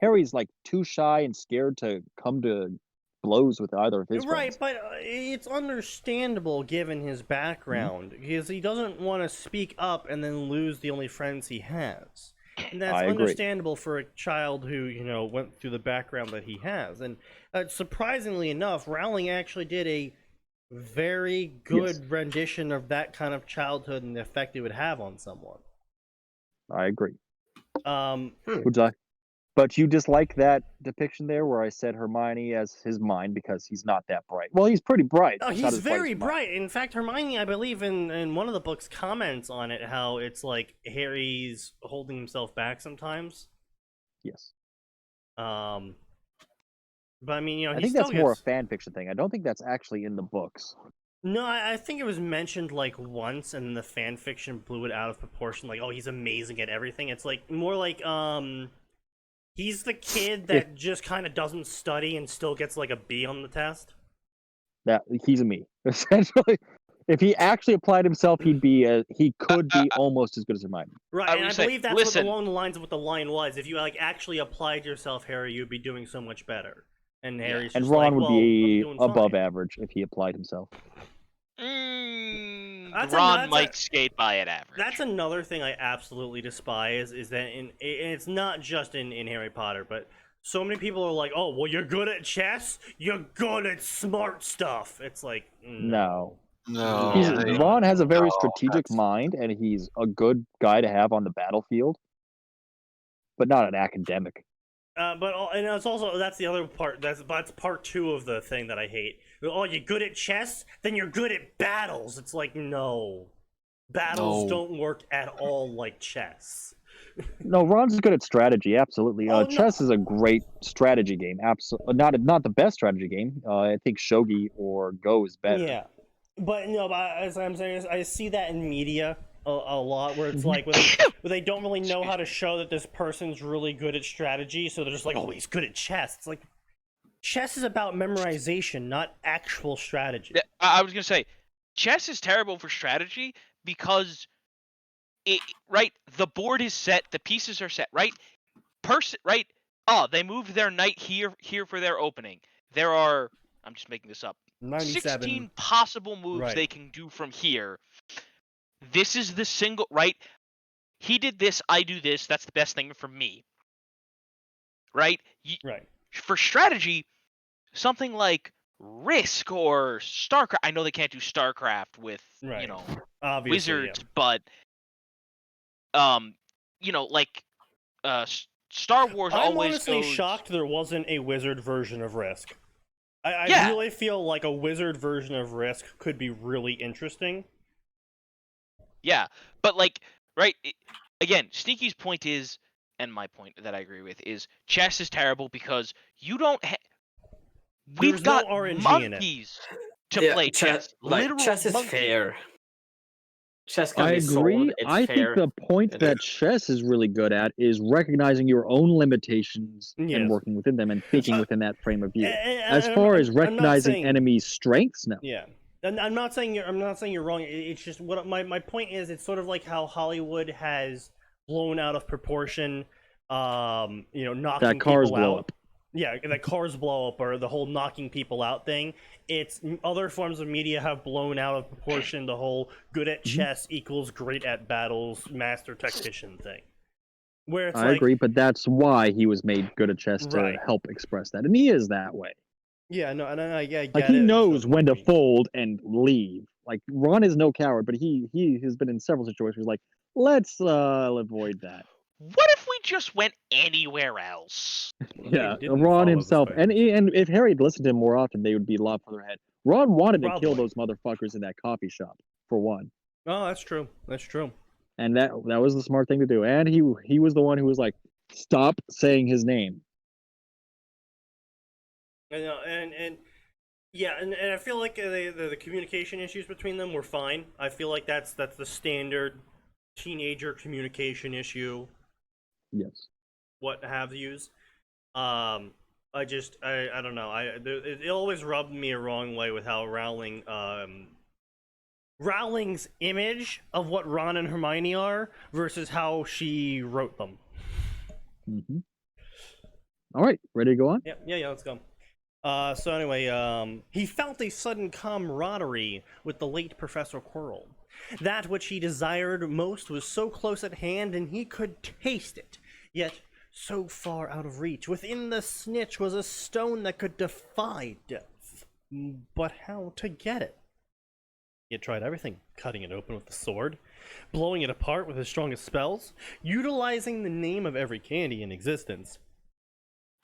Harry's like too shy and scared to come to blows with either of his Right, friends. but it's understandable given his background, because he doesn't want to speak up and then lose the only friends he has. And that's I agree. understandable for a child who, went through the background that he has. And surprisingly enough, Rowling actually did a very good rendition of that kind of childhood and the effect it would have on someone. I agree. But But you dislike that depiction there where I said Hermione as his mind because he's not that bright. Well, he's pretty bright. Oh, He's not he's as bright as very Hermione. bright. In fact, Hermione, I believe in one of the books, comments on it how it's like Harry's holding himself back sometimes. Yes. But I mean, I he think still that's more a gets... fan fiction thing. I don't think that's actually in the books. No, I think it was mentioned like once, and the fan fiction blew it out of proportion. Like, oh, he's amazing at everything. It's like more like he's the kid that just kind of doesn't study and still gets like a B on the test. That he's a me essentially. If he actually applied himself, he could be almost as good as Hermione. Right, and I believe that's what listen. along the lines of what the line was. If you like actually applied yourself, Harry, you'd be doing so much better. And Harry's just And Ron like, would well, be I'm doing above fine. average if he applied himself. Ron might skate by at average. That's another thing I absolutely despise, is that it's not just in Harry Potter, but so many people are like, oh, well, you're good at chess, you're good at smart stuff. It's like, No. No. Ron has a very strategic mind, and he's a good guy to have on the battlefield, but not an academic. And it's also, that's the other part. That's part 2 of the thing that I hate. Oh, you're good at chess? Then you're good at battles. It's like, no. Battles don't work at all like chess. No, Ron's good at strategy, absolutely. Chess is a great strategy game. Absolutely, not the best strategy game. I think shogi or Go is better. Yeah, but as I'm saying, I see that in media a lot, where it's like where they don't really know how to show that this person's really good at strategy, so they're just like, oh, he's good at chess. It's like, chess is about memorization, not actual strategy. I was gonna say, chess is terrible for strategy because the board is set, the pieces are set, right? Oh, they moved their knight here for their opening. There are, I'm just making this up, 16 possible moves they can do from here. This is the single, right? He did this, I do this, that's the best thing for me. Right? Right. For strategy, something like Risk or StarCraft, I know they can't do StarCraft with, Obviously, wizards, but Star Wars I'm always honestly goes... shocked there wasn't a wizard version of Risk. I really feel like a wizard version of Risk could be really interesting. Yeah, but again, Sneaky's point is, and my point that I agree with is, chess is terrible because you don't we've got no RNG monkeys to play chess. Literal chess is monkeys. fair. Chess can I be agree. solved, it's I fair. think the point that chess is really good at is recognizing your own limitations and working within them and thinking within that frame of view. As far as recognizing enemies' strengths, no. Yeah. And I'm not saying you're wrong. It's just what my point is. It's sort of like how Hollywood has blown out of proportion, knocking that cars people blow out. up. Yeah, that cars blow up, or the whole knocking people out thing. It's other forms of media have blown out of proportion the whole good at chess equals great at battles, master tactician thing. Where it's I agree, but that's why he was made good at chess to help express that, and he is that way. Yeah, no, and I get like he knows when to fold and leave. Like Ron is no coward, but he has been in several situations like, let's avoid that. What if we just went anywhere else? Yeah, Ron himself, and if Harry had listened to him more often, they would be a lot further ahead. Ron wanted to kill those motherfuckers in that coffee shop, for one. Oh, that's true. That's true. And that was the smart thing to do. And he was the one who was like, stop saying his name. And Yeah, and I feel like the communication issues between them were fine. I feel like that's the standard teenager communication issue. Yes. What have yous. I don't know. It always rubbed me a wrong way with how Rowling's image of what Ron and Hermione are versus how she wrote them. Mm-hmm. All right, ready to go on? Yeah, let's go. So anyway, he felt a sudden camaraderie with the late Professor Quirrell. That which he desired most was so close at hand, and he could taste it, yet so far out of reach. Within the snitch was a stone that could defy death. But how to get it? He had tried everything, cutting it open with the sword, blowing it apart with his strongest spells, utilizing the name of every candy in existence.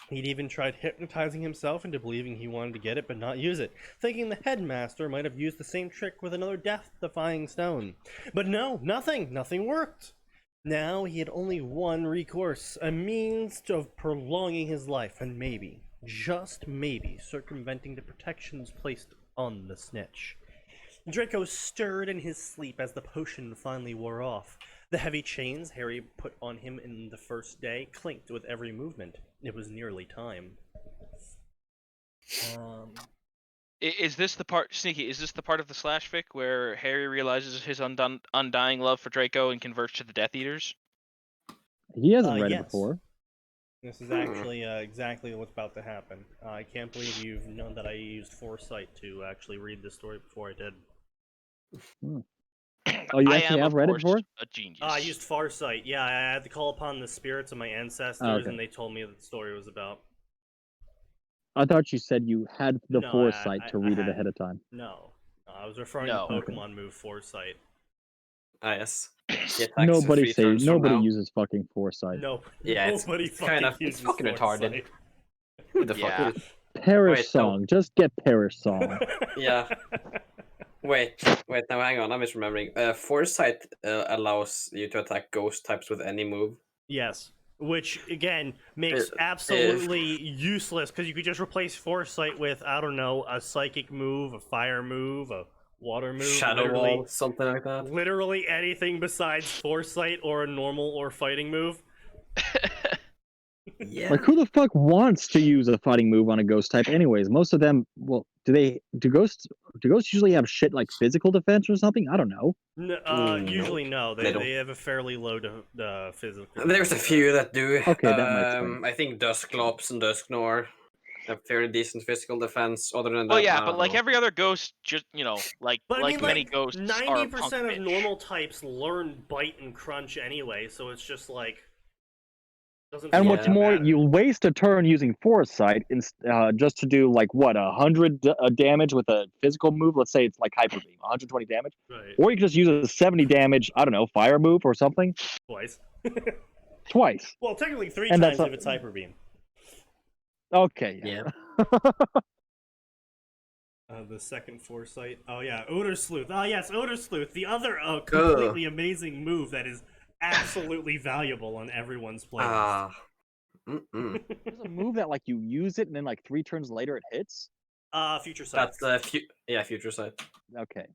He'd even tried hypnotizing himself into believing he wanted to get it but not use it, thinking the headmaster might have used the same trick with another death-defying stone. But no, nothing worked. Now he had only one recourse, a means of prolonging his life and maybe, just maybe, circumventing the protections placed on the snitch. Draco stirred in his sleep as the potion finally wore off. The heavy chains Harry put on him in the first day clinked with every movement. It was nearly time. Is this the part, Sneaky? Is this the part of the slash fic where Harry realizes his undying love for Draco and converts to the Death Eaters? He hasn't read yes. it before. This is actually exactly what's about to happen. I can't believe you've known that I used foresight to actually read this story before I did. Oh, you I actually am, have of read it course, before? a genius. I used Farsight. Yeah, I had to call upon the spirits of my ancestors, okay. and they told me what the story was about. I thought you said you had the No, foresight to read it hadn't. ahead of time. No, I was referring No. to Pokemon move Foresight. Ah, yes. He attacks Nobody 3 turns from nobody now. uses fucking foresight. No, Yeah, nobody it's fucking kind of uses fucking retarded. Foresight. Who the Yeah. fuck is... Perish Wait, no. song. Just get Perish song. Yeah. Wait, now hang on, I'm misremembering. Foresight allows you to attack ghost types with any move. Yes, which again makes absolutely useless because you could just replace Foresight with, I don't know, a psychic move, a fire move, a water move, Shadow Wall, something like that. Literally anything besides Foresight or a normal or fighting move. Yeah. Like, who the fuck wants to use a fighting move on a ghost type anyways? Most of them, well, do ghosts usually have shit like physical defense or something? I don't know. Usually no. They don't. They have a fairly low physical. There's a few that do. Okay, that might explain. I think Dusklops and Dusknor have fairly decent physical defense. Other than that, Well, yeah, I but don't like know. every other ghost, just But I mean, many like, ghosts 90% are of punk-ish. normal types learn bite and crunch anyway, so it's just like doesn't. And feel what's that more, bad. you waste a turn using foresight just to do like what 100 damage with a physical move. Let's say it's like hyper beam, 120 damage, Right. or you can just use a 70 damage. I don't know, fire move or something. Twice. Well, technically 3 And times that's if it's hyper beam. Okay. Yeah. The second Foresight. Oh yeah, Odor Sleuth. Oh yes, Odor Sleuth. The other completely amazing move that is absolutely valuable on everyone's playlist. Mm-mm. There's a move that like you use it and then like 3 turns later it hits. Future Sight. That's Future Sight. Okay.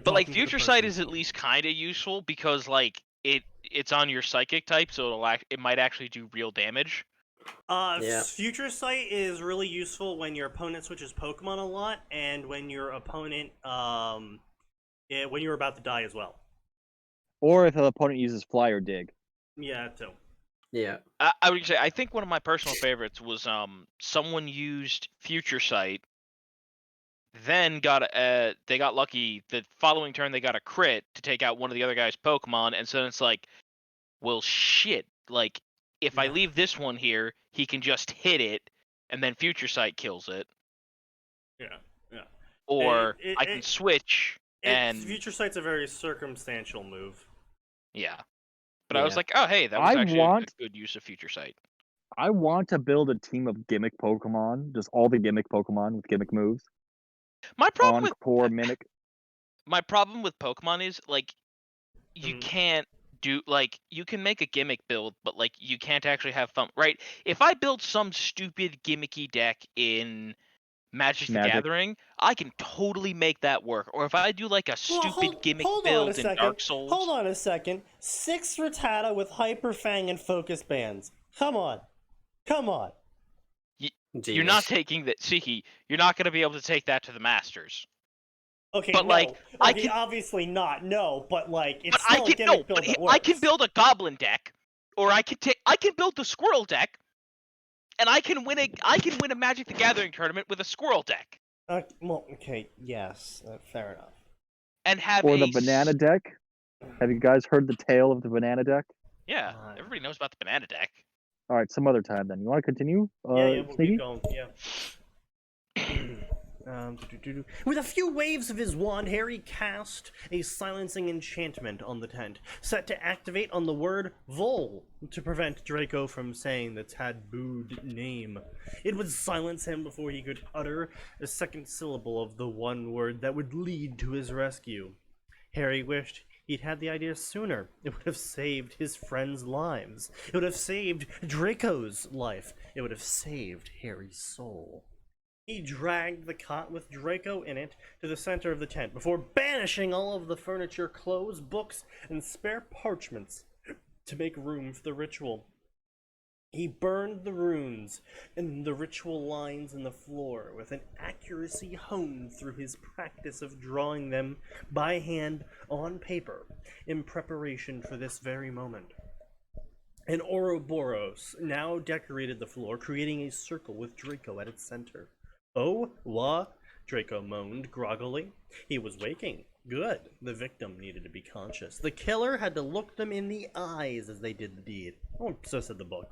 But like Future Sight is at least kind of useful because like it's on your psychic type, so it might actually do real damage. Future Sight is really useful when your opponent switches Pokemon a lot, and when your opponent when you're about to die as well. Or if an opponent uses Fly or Dig. Yeah, too. Yeah. I would say I think one of my personal favorites was someone used Future Sight, then they got lucky. The following turn they got a crit to take out one of the other guy's Pokemon, and so it's like, well, shit. Like if I leave this one here, he can just hit it, and then Future Sight kills it. Yeah. Or I can switch and Future Sight's a very circumstantial move. Yeah. But I was like, oh hey, that was actually a good use of Future Sight. I want to build a team of gimmick Pokemon, just all the gimmick Pokemon with gimmick moves. My problem with Pokemon is like you can't do you can make a gimmick build, but like you can't actually have fun, right? If I build some stupid gimmicky deck in Magic the Magic. Gathering, I can totally make that work. Or if I do like a stupid gimmick hold on a build in second. Dark Souls. Hold on a second. 6 Rattata with Hyper Fang and Focus Bands. Come on. Come on. You're not taking that, Siki. You're not going to be able to take that to the Masters. Okay, But no. like, I Okay, can, obviously not. No, but like, it's but I still a can gimmick no, build but that I can works. build a Goblin deck, or I can build the Squirrel deck, and I can win a Magic the Gathering tournament with a Squirrel deck, Well, okay, yes, fair enough. and have Or a the banana deck. Have you guys heard the tale of the banana deck? Yeah, everybody knows about the banana deck. All right, some other time then. You want to continue? We'll Sneaky? keep going. Yeah. With a few waves of his wand, Harry cast a silencing enchantment on the tent, set to activate on the word Vol to prevent Draco from saying the tabooed name. It would silence him before he could utter a second syllable of the one word that would lead to his rescue. Harry wished he'd had the idea sooner. It would have saved his friends' lives. It would have saved Draco's life. It would have saved Harry's soul. He dragged the cot with Draco in it to the center of the tent before banishing all of the furniture, clothes, books, and spare parchments to make room for the ritual. He burned the runes and the ritual lines in the floor with an accuracy honed through his practice of drawing them by hand on paper in preparation for this very moment. An Ouroboros now decorated the floor, creating a circle with Draco at its center. "Oh, what?" Draco moaned groggily. He was waking. Good. The victim needed to be conscious. The killer had to look them in the eyes as they did the deed. Oh, so said the book.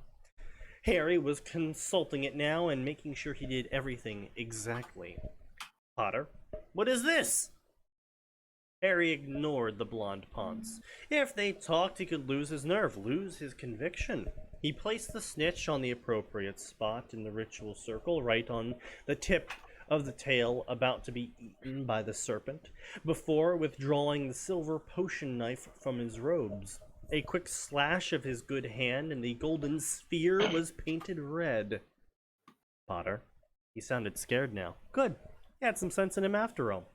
Harry was consulting it now and making sure he did everything exactly. "Potter, what is this?" Harry ignored the blonde ponce. If they talked, he could lose his nerve, lose his conviction. He placed the snitch on the appropriate spot in the ritual circle, right on the tip of the tail about to be eaten by the serpent, before withdrawing the silver potion knife from his robes. A quick slash of his good hand, and the golden sphere was painted red. "Potter." He sounded scared now. Good. He had some sense in him after all.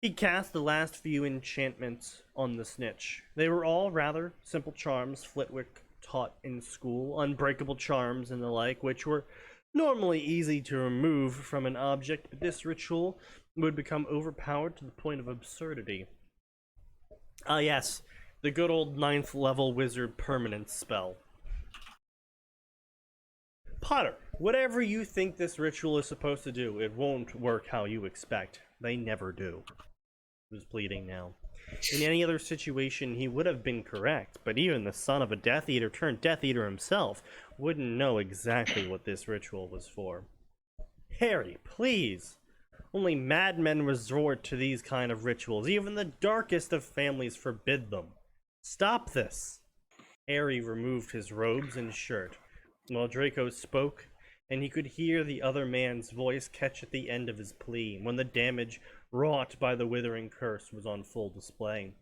He cast the last few enchantments on the snitch. They were all rather simple charms Flitwick taught in school, unbreakable charms and the like, which were normally easy to remove from an object, but this ritual would become overpowered to the point of absurdity. Ah yes, the good old 9th level wizard permanence spell. "Potter, whatever you think this ritual is supposed to do, it won't work how you expect. They never do." He was pleading now. In any other situation, he would have been correct, but even the son of a Death Eater turned Death Eater himself wouldn't know exactly what this ritual was for. "Harry, please. Only madmen resort to these kind of rituals. Even the darkest of families forbid them. Stop this." Harry removed his robes and shirt while Draco spoke, and he could hear the other man's voice catch at the end of his plea when the damage wrought by the withering curse was on full display.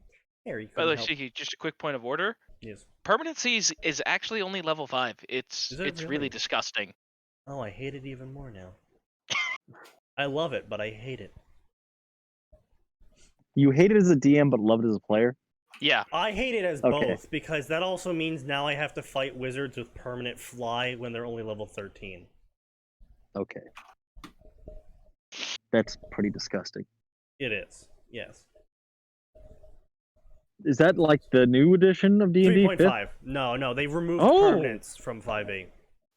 Harry By the way, couldn't help. Shiki, just a quick point of order. Yes. Permanency is actually only level 5. It's Is it really really? disgusting. Oh, I hate it even more now. I love it, but I hate it. You hate it as a DM, but love it as a player? Yeah. I hate it as Okay. both, because that also means now I have to fight wizards with permanent fly when they're only level 13. Okay. That's pretty disgusting. It is, yes. Is that like the new edition of D&D? 3.5. No, they removed Oh! permanents from 5e.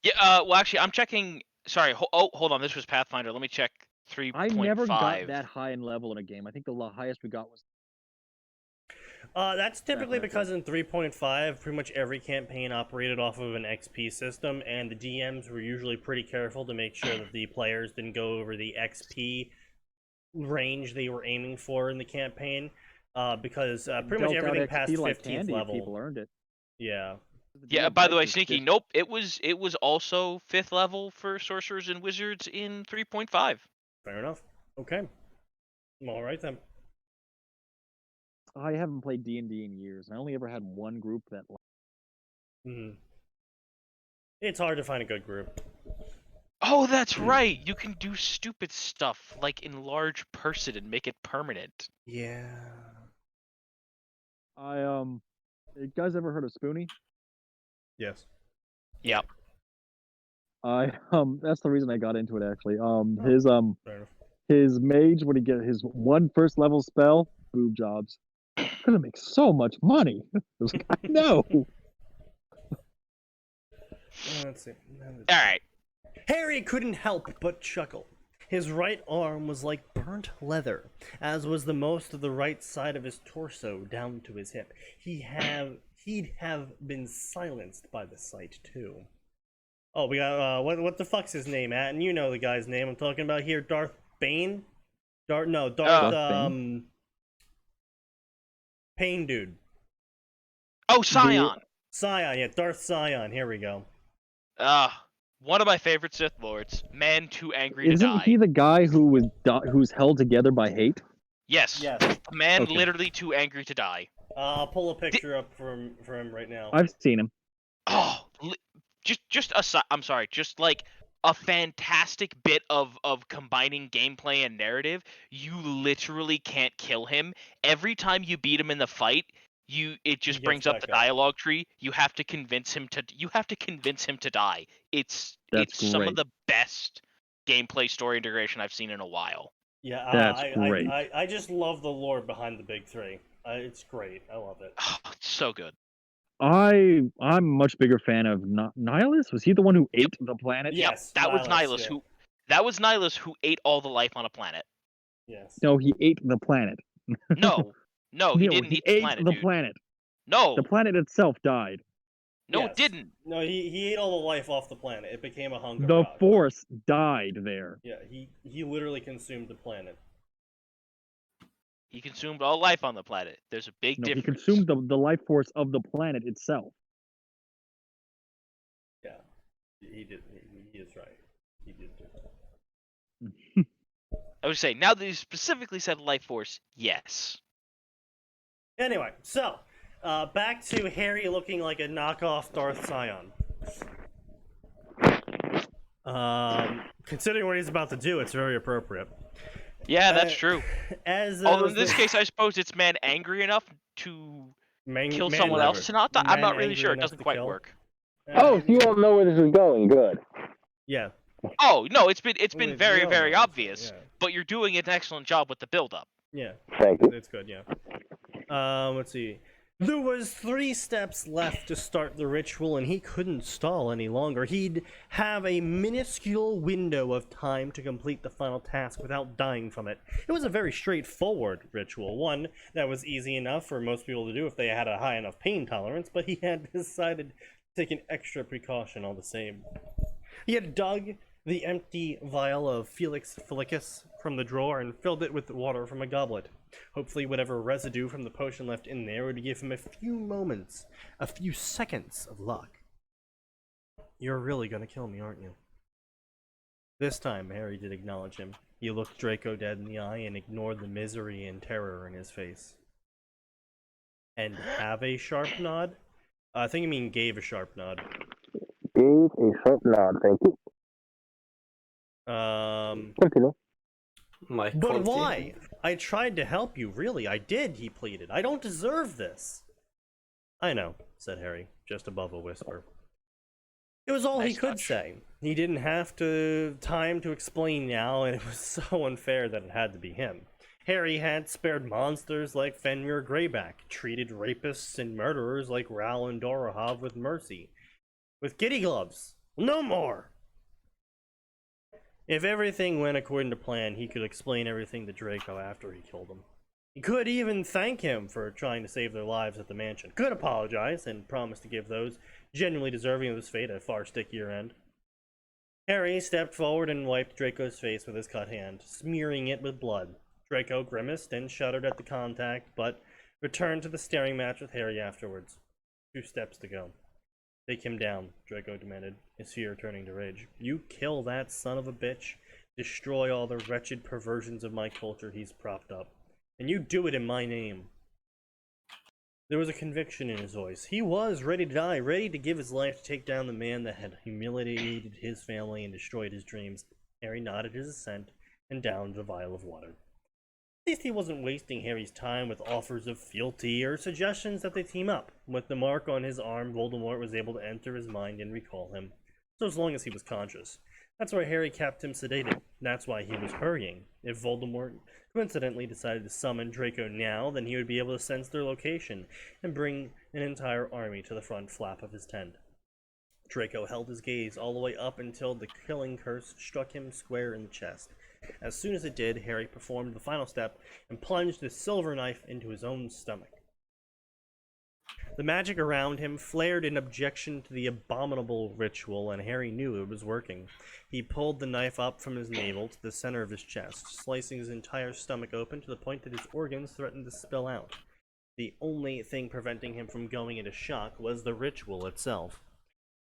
Yeah. Well, actually, I'm checking. Sorry. Hold on. This was Pathfinder. Let me check 3.5. I never got that high in level in a game. I think the highest we got was... That's typically Definitely. because in 3.5, pretty much every campaign operated off of an XP system, and the DMs were usually pretty careful to make sure that the players didn't go over the XP range they were aiming for in the campaign, because pretty much Dealt out everything XP past like 15th candy if level. people earned it. Yeah. Yeah. DM By the way, prices Sneaky. just- Nope. It was also 5th level for sorcerers and wizards in 3.5. Fair enough. Okay. Alright then. I haven't played D&D in years. I only ever had one group that... It's hard to find a good group. Oh, that's right. You can do stupid stuff like enlarge person and make it permanent. Yeah. You guys ever heard of Spoonie? Yes. Yep. That's the reason I got into it actually. Fair enough. His mage when he get his one first level spell, boob jobs. Gonna make so much money. I was like, I know. Let's see. All right. Harry couldn't help but chuckle. His right arm was like burnt leather, as was the most of the right side of his torso down to his hip. He'd have been silenced by the sight too. Oh, we got what the fuck's his name, Atin? You know the guy's name I'm talking about here. Darth Bane? Darth Pain dude. Oh, Scion. Scion, yeah, Darth Scion. Here we go. One of my favorite Sith Lords. Man too angry to Isn't die. he the guy who's held together by hate? Yes. Yes. A man Okay. literally too angry to die. I'll pull a picture up for him right now. I've seen him. Oh, I'm sorry, just like a fantastic bit of combining gameplay and narrative. You literally can't kill him. Every time you beat him in the fight, it just gets brings up back the up. dialogue tree. You have to convince him to die. It's That's some of great. the best gameplay story integration I've seen in a while. Yeah, That's great. I just love the lore behind the big three. It's great. I love it. Oh, it's so good. I'm a much bigger fan of Nihilus. Was he the one who ate the planet? Yeah. Yep, Yes, that was Nihilus, Nihilus that was Nihilus who ate all the life on a planet. Yes. No, he ate the planet. No, he No, didn't he eat the ate planet, the dude. planet. No, The planet itself died. no, Yes. it didn't. No, he ate all the life off the planet. It became a hunger The rock. Force died there. Yeah, he literally consumed the planet. He consumed all life on the planet. There's a big No, he difference. consumed the life force of the planet itself. Yeah, he did. He is right. He did do that. I would say, now that you specifically said life force, yes. Anyway, so back to Harry looking like a knockoff Darth Scion. Considering what he's about to do, it's very appropriate. Yeah, that's true. Although in this the- case, I suppose it's man angry enough to kill man someone lover. else to not die. I'm Man not really angry sure. It enough doesn't to quite kill. work. Oh, so you all know where this is going. Good. Yeah. Oh no, it's been We very all know very this, obvious. yeah. But you're doing an excellent job with the build up. Yeah. Thank you. It's good, yeah. Let's see. There was 3 steps left to start the ritual, and he couldn't stall any longer. He'd have a minuscule window of time to complete the final task without dying from it. It was a very straightforward ritual, one that was easy enough for most people to do if they had a high enough pain tolerance, but he had decided to take an extra precaution all the same. He had dug the empty vial of Felix Felicus from the drawer and filled it with water from a goblet. Hopefully whatever residue from the potion left in there would give him a few moments, a few seconds of luck. You're really gonna kill me, aren't you? This time, Harry did acknowledge him. He looked Draco dead in the eye and ignored the misery and terror in his face. And have a sharp nod? I think I mean gave a sharp nod. Gave a sharp nod. Thank you. Continue. My But quality. why? I tried to help you, really. I did, he pleaded. I don't deserve this. I know, said Harry, just above a whisper. It was all he Nice could touch. say. He didn't have time to explain now, and it was so unfair that it had to be him. Harry had spared monsters like Fenrir Greyback, treated rapists and murderers like Ral and Dorahov with mercy. With kitty gloves. No more! If everything went according to plan, he could explain everything to Draco after he killed him. He could even thank him for trying to save their lives at the mansion. Could apologize and promise to give those genuinely deserving of his fate a far stickier end. Harry stepped forward and wiped Draco's face with his cut hand, smearing it with blood. Draco grimaced and shuddered at the contact, but returned to the staring match with Harry afterwards. 2 steps to go. Take him down, Draco demanded, his fear turning to rage. You kill that son of a bitch, destroy all the wretched perversions of my culture he's propped up. And you do it in my name. There was a conviction in his voice. He was ready to die, ready to give his life to take down the man that had humiliated his family and destroyed his dreams. Harry nodded his assent and downed a vial of water. At least he wasn't wasting Harry's time with offers of fealty or suggestions that they team up. With the mark on his arm, Voldemort was able to enter his mind and recall him. So as long as he was conscious. That's why Harry kept him sedated. That's why he was hurrying. If Voldemort coincidentally decided to summon Draco now, then he would be able to sense their location and bring an entire army to the front flap of his tent. Draco held his gaze all the way up until the killing curse struck him square in the chest. As soon as it did, Harry performed the final step and plunged the silver knife into his own stomach. The magic around him flared in objection to the abominable ritual, and Harry knew it was working. He pulled the knife up from his navel to the center of his chest, slicing his entire stomach open to the point that his organs threatened to spill out. The only thing preventing him from going into shock was the ritual itself.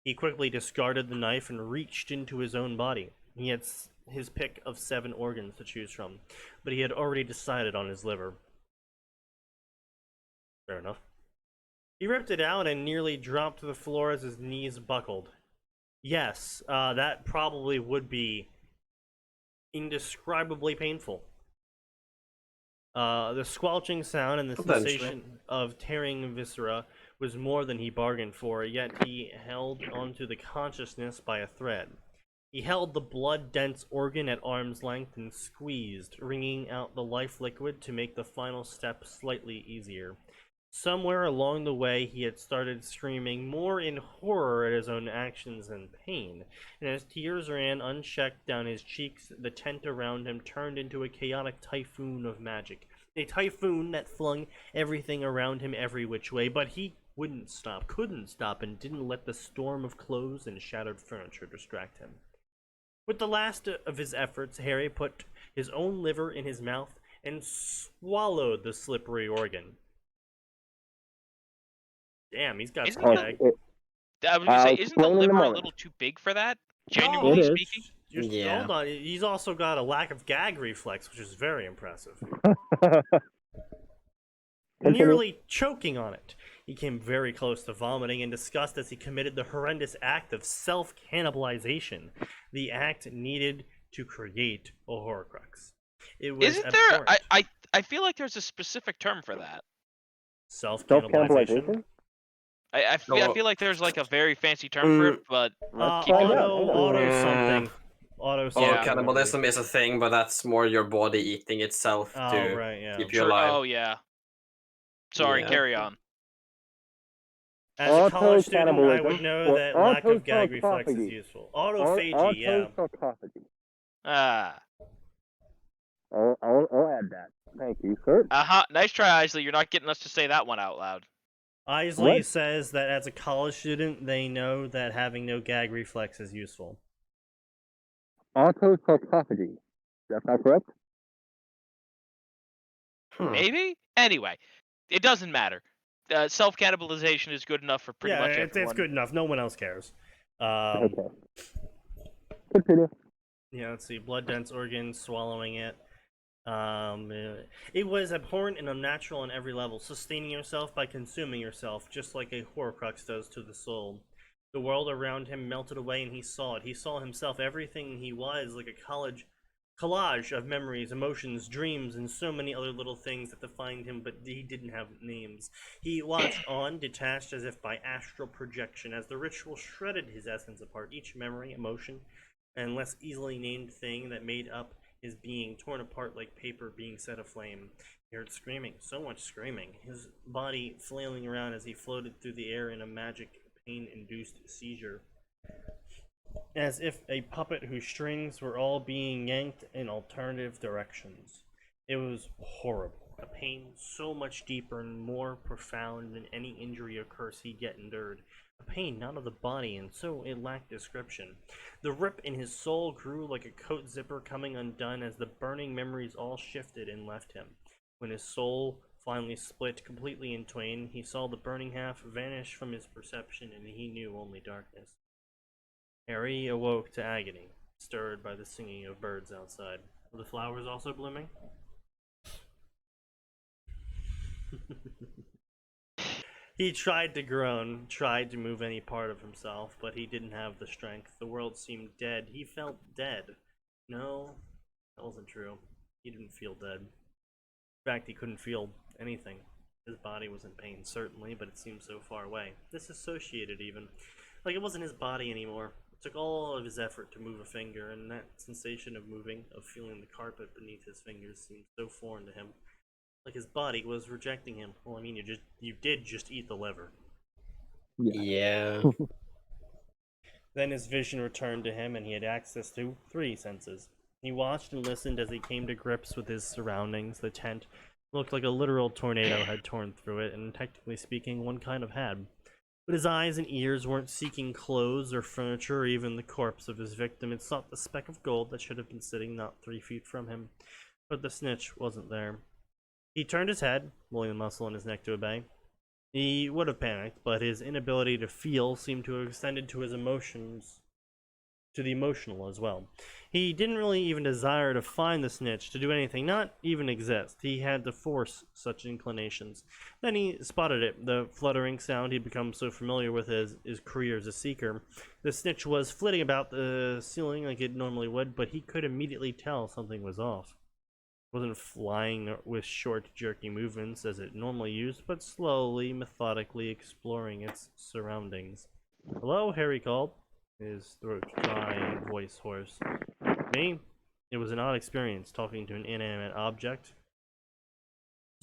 He quickly discarded the knife and reached into his own body. He had his pick of 7 organs to choose from, but he had already decided on his liver. Fair enough. He ripped it out and nearly dropped to the floor as his knees buckled. Yes, that probably would be indescribably painful. The squelching sound and the sensation of tearing viscera was more than he bargained for, yet he held onto the consciousness by a thread. He held the blood-dense organ at arm's length and squeezed, wringing out the life liquid to make the final step slightly easier. Somewhere along the way, he had started screaming more in horror at his own actions than pain, and as tears ran unchecked down his cheeks, the tent around him turned into a chaotic typhoon of magic. A typhoon that flung everything around him every which way, but he couldn't stop, and didn't let the storm of clothes and shattered furniture distract him. With the last of his efforts, Harry put his own liver in his mouth and swallowed the slippery organ. Damn, he's got some bag. I was gonna say, isn't the liver a little too big for that? Genuinely speaking? Yeah. Hold on, he's also got a lack of gag reflex, which is very impressive. Nearly choking on it. He came very close to vomiting in disgust as he committed the horrendous act of self-cannibalization. The act needed to create a Horcrux. It was Isn't there? I feel like there's a specific term for that. Self-cannibalization? I feel like there's like a very fancy term for it, but auto something. Cannibalism is a thing, but that's more your body eating itself to keep you alive. Oh yeah. Sorry, carry on. As a college student, I would know that lack of gag reflex is useful. Autophagy, yeah. I'll add that. Thank you, sir. Nice try, Isley. You're not getting us to say that one out loud. Isley says that as a college student, they know that having no gag reflex is useful. Autosarcophagy. That's not correct? Maybe? Anyway, it doesn't matter. Self-cannibalization is good enough for pretty much everyone. It's good enough. No one else cares. Okay. Continue. Yeah, let's see. Blood-dense organs, swallowing it. It was abhorrent and unnatural on every level, sustaining yourself by consuming yourself, just like a Horcrux does to the soul. The world around him melted away and he saw it. He saw himself, everything he was, like a collage of memories, emotions, dreams, and so many other little things that defined him, but he didn't have names. He watched on, detached as if by astral projection, as the ritual shredded his essence apart, each memory, emotion, and less easily named thing that made up his being torn apart like paper being set aflame. He heard screaming, so much screaming, his body flailing around as he floated through the air in a magic pain-induced seizure, as if a puppet whose strings were all being yanked in alternative directions. It was horrible, a pain so much deeper and more profound than any injury or curse he'd yet endured. A pain not of the body, and so it lacked description. The rip in his soul grew like a coat zipper coming undone as the burning memories all shifted and left him. When his soul finally split completely in twain, he saw the burning half vanish from his perception, and he knew only darkness. Harry awoke to agony, stirred by the singing of birds outside. Were the flowers also blooming? He tried to groan, tried to move any part of himself, but he didn't have the strength. The world seemed dead. He felt dead. No, that wasn't true. He didn't feel dead. In fact, he couldn't feel anything. His body was in pain, certainly, but it seemed so far away. Disassociated, even. Like it wasn't his body anymore. It took all of his effort to move a finger, and that sensation of moving, of feeling the carpet beneath his fingers, seemed so foreign to him. Like his body was rejecting him. Well, I mean, you did just eat the liver. Yeah. Then his vision returned to him, and he had access to 3 senses. He watched and listened as he came to grips with his surroundings. The tent looked like a literal tornado had torn through it, and technically speaking, one kind of had. But his eyes and ears weren't seeking clothes or furniture or even the corpse of his victim. It sought the speck of gold that should have been sitting not 3 feet from him. But the snitch wasn't there. He turned his head, pulling the muscle in his neck to obey. He would have panicked, but his inability to feel seemed to have extended to his emotions, to the emotional as well. He didn't really even desire to find the snitch, to do anything, not even exist. He had to force such inclinations. Then he spotted it, the fluttering sound he'd become so familiar with his career as a seeker. The snitch was flitting about the ceiling like it normally would, but he could immediately tell something was off. It wasn't flying with short, jerky movements as it normally used, but slowly, methodically exploring its surroundings. "Hello," Harry called, his throat dry and voice hoarse. Me? It was an odd experience talking to an inanimate object.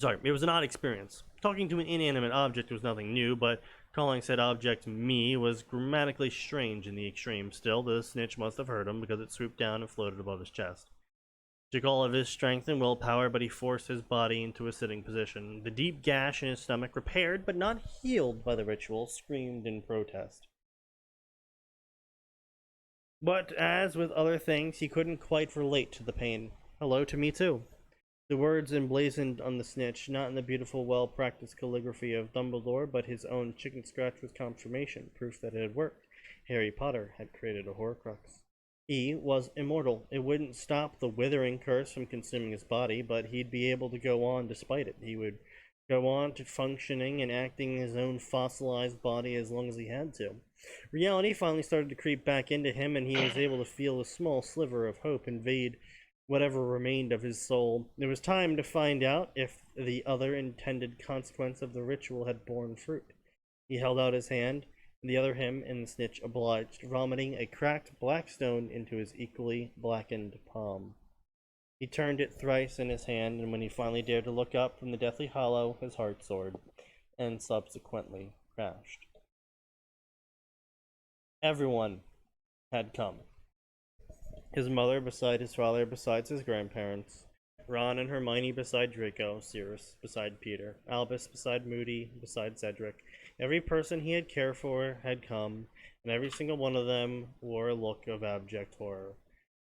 It was an odd experience. Talking to an inanimate object was nothing new, but calling said object me was grammatically strange in the extreme. Still, the snitch must have heard him because it swooped down and floated above his chest. Took all of his strength and willpower, but he forced his body into a sitting position. The deep gash in his stomach, repaired but not healed by the ritual, screamed in protest. But as with other things, he couldn't quite relate to the pain. "Hello to me too." The words emblazoned on the snitch, not in the beautiful, well-practiced calligraphy of Dumbledore, but his own chicken scratch was confirmation, proof that it had worked. Harry Potter had created a Horcrux. He was immortal. It wouldn't stop the withering curse from consuming his body, but he'd be able to go on despite it. He would go on to functioning and acting in his own fossilized body as long as he had to. Reality finally started to creep back into him, and he was able to feel a small sliver of hope invade whatever remained of his soul. It was time to find out if the other intended consequence of the ritual had borne fruit. He held out his hand, and the other him and the snitch obliged, vomiting a cracked black stone into his equally blackened palm. He turned it thrice in his hand, and when he finally dared to look up from the deathly hollow, his heart soared, and subsequently crashed. Everyone had come. His mother beside his father, besides his grandparents, Ron and Hermione beside Draco, Sirius beside Peter, Albus beside Moody, beside Cedric. Every person he had cared for had come, and every single one of them wore a look of abject horror.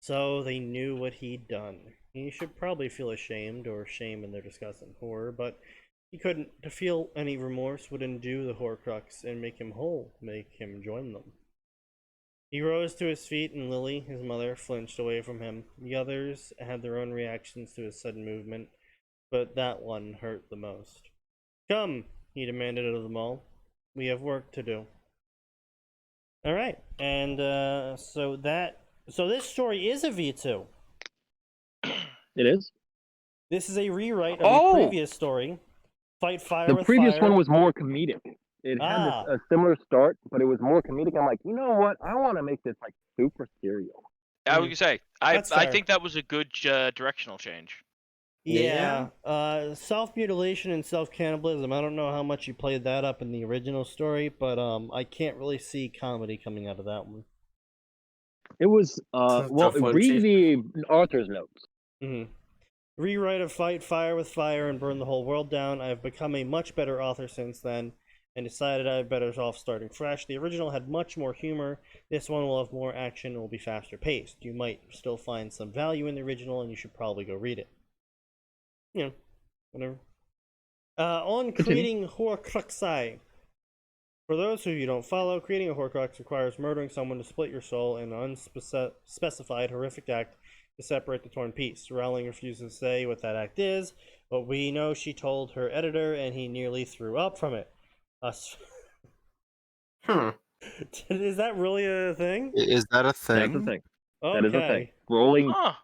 So they knew what he'd done. He should probably feel ashamed or shame in their disgust and horror, but he couldn't. To feel any remorse would undo the Horcrux and make him whole, make him join them. He rose to his feet, and Lily, his mother, flinched away from him. The others had their own reactions to his sudden movement, but that one hurt the most. "Come," he demanded of them all. "We have work to do." All right, and so this story is a V2. It is. This is a rewrite of the previous story. Fight Fire The with previous Fire. one was more comedic. It had a similar start, but it was more comedic. I'm like, you know what? I want to make this like super serious. I was gonna say, I That's fair. think that was a good directional change. Yeah. Self-mutilation and self-cannibalism. I don't know how much you played that up in the original story, but I can't really see comedy coming out of that one. It was well, read the author's notes. Mm-hmm. Rewrite of Fight Fire with Fire and Burn the Whole World Down. I've become a much better author since then, and decided I'd better off starting fresh. The original had much more humor. This one will have more action and will be faster paced. You might still find some value in the original, and you should probably go read it. You know, whatever. On creating Horcruxi. For those who you don't follow, creating a Horcrux requires murdering someone to split your soul in an unspecified horrific act to separate the torn piece. Rowling refuses to say what that act is, but we know she told her editor, and he nearly threw up from it. Us. Hmm. Is that really a thing? Is that a thing? That's the thing. Okay. That is a thing. Rolling. Huh.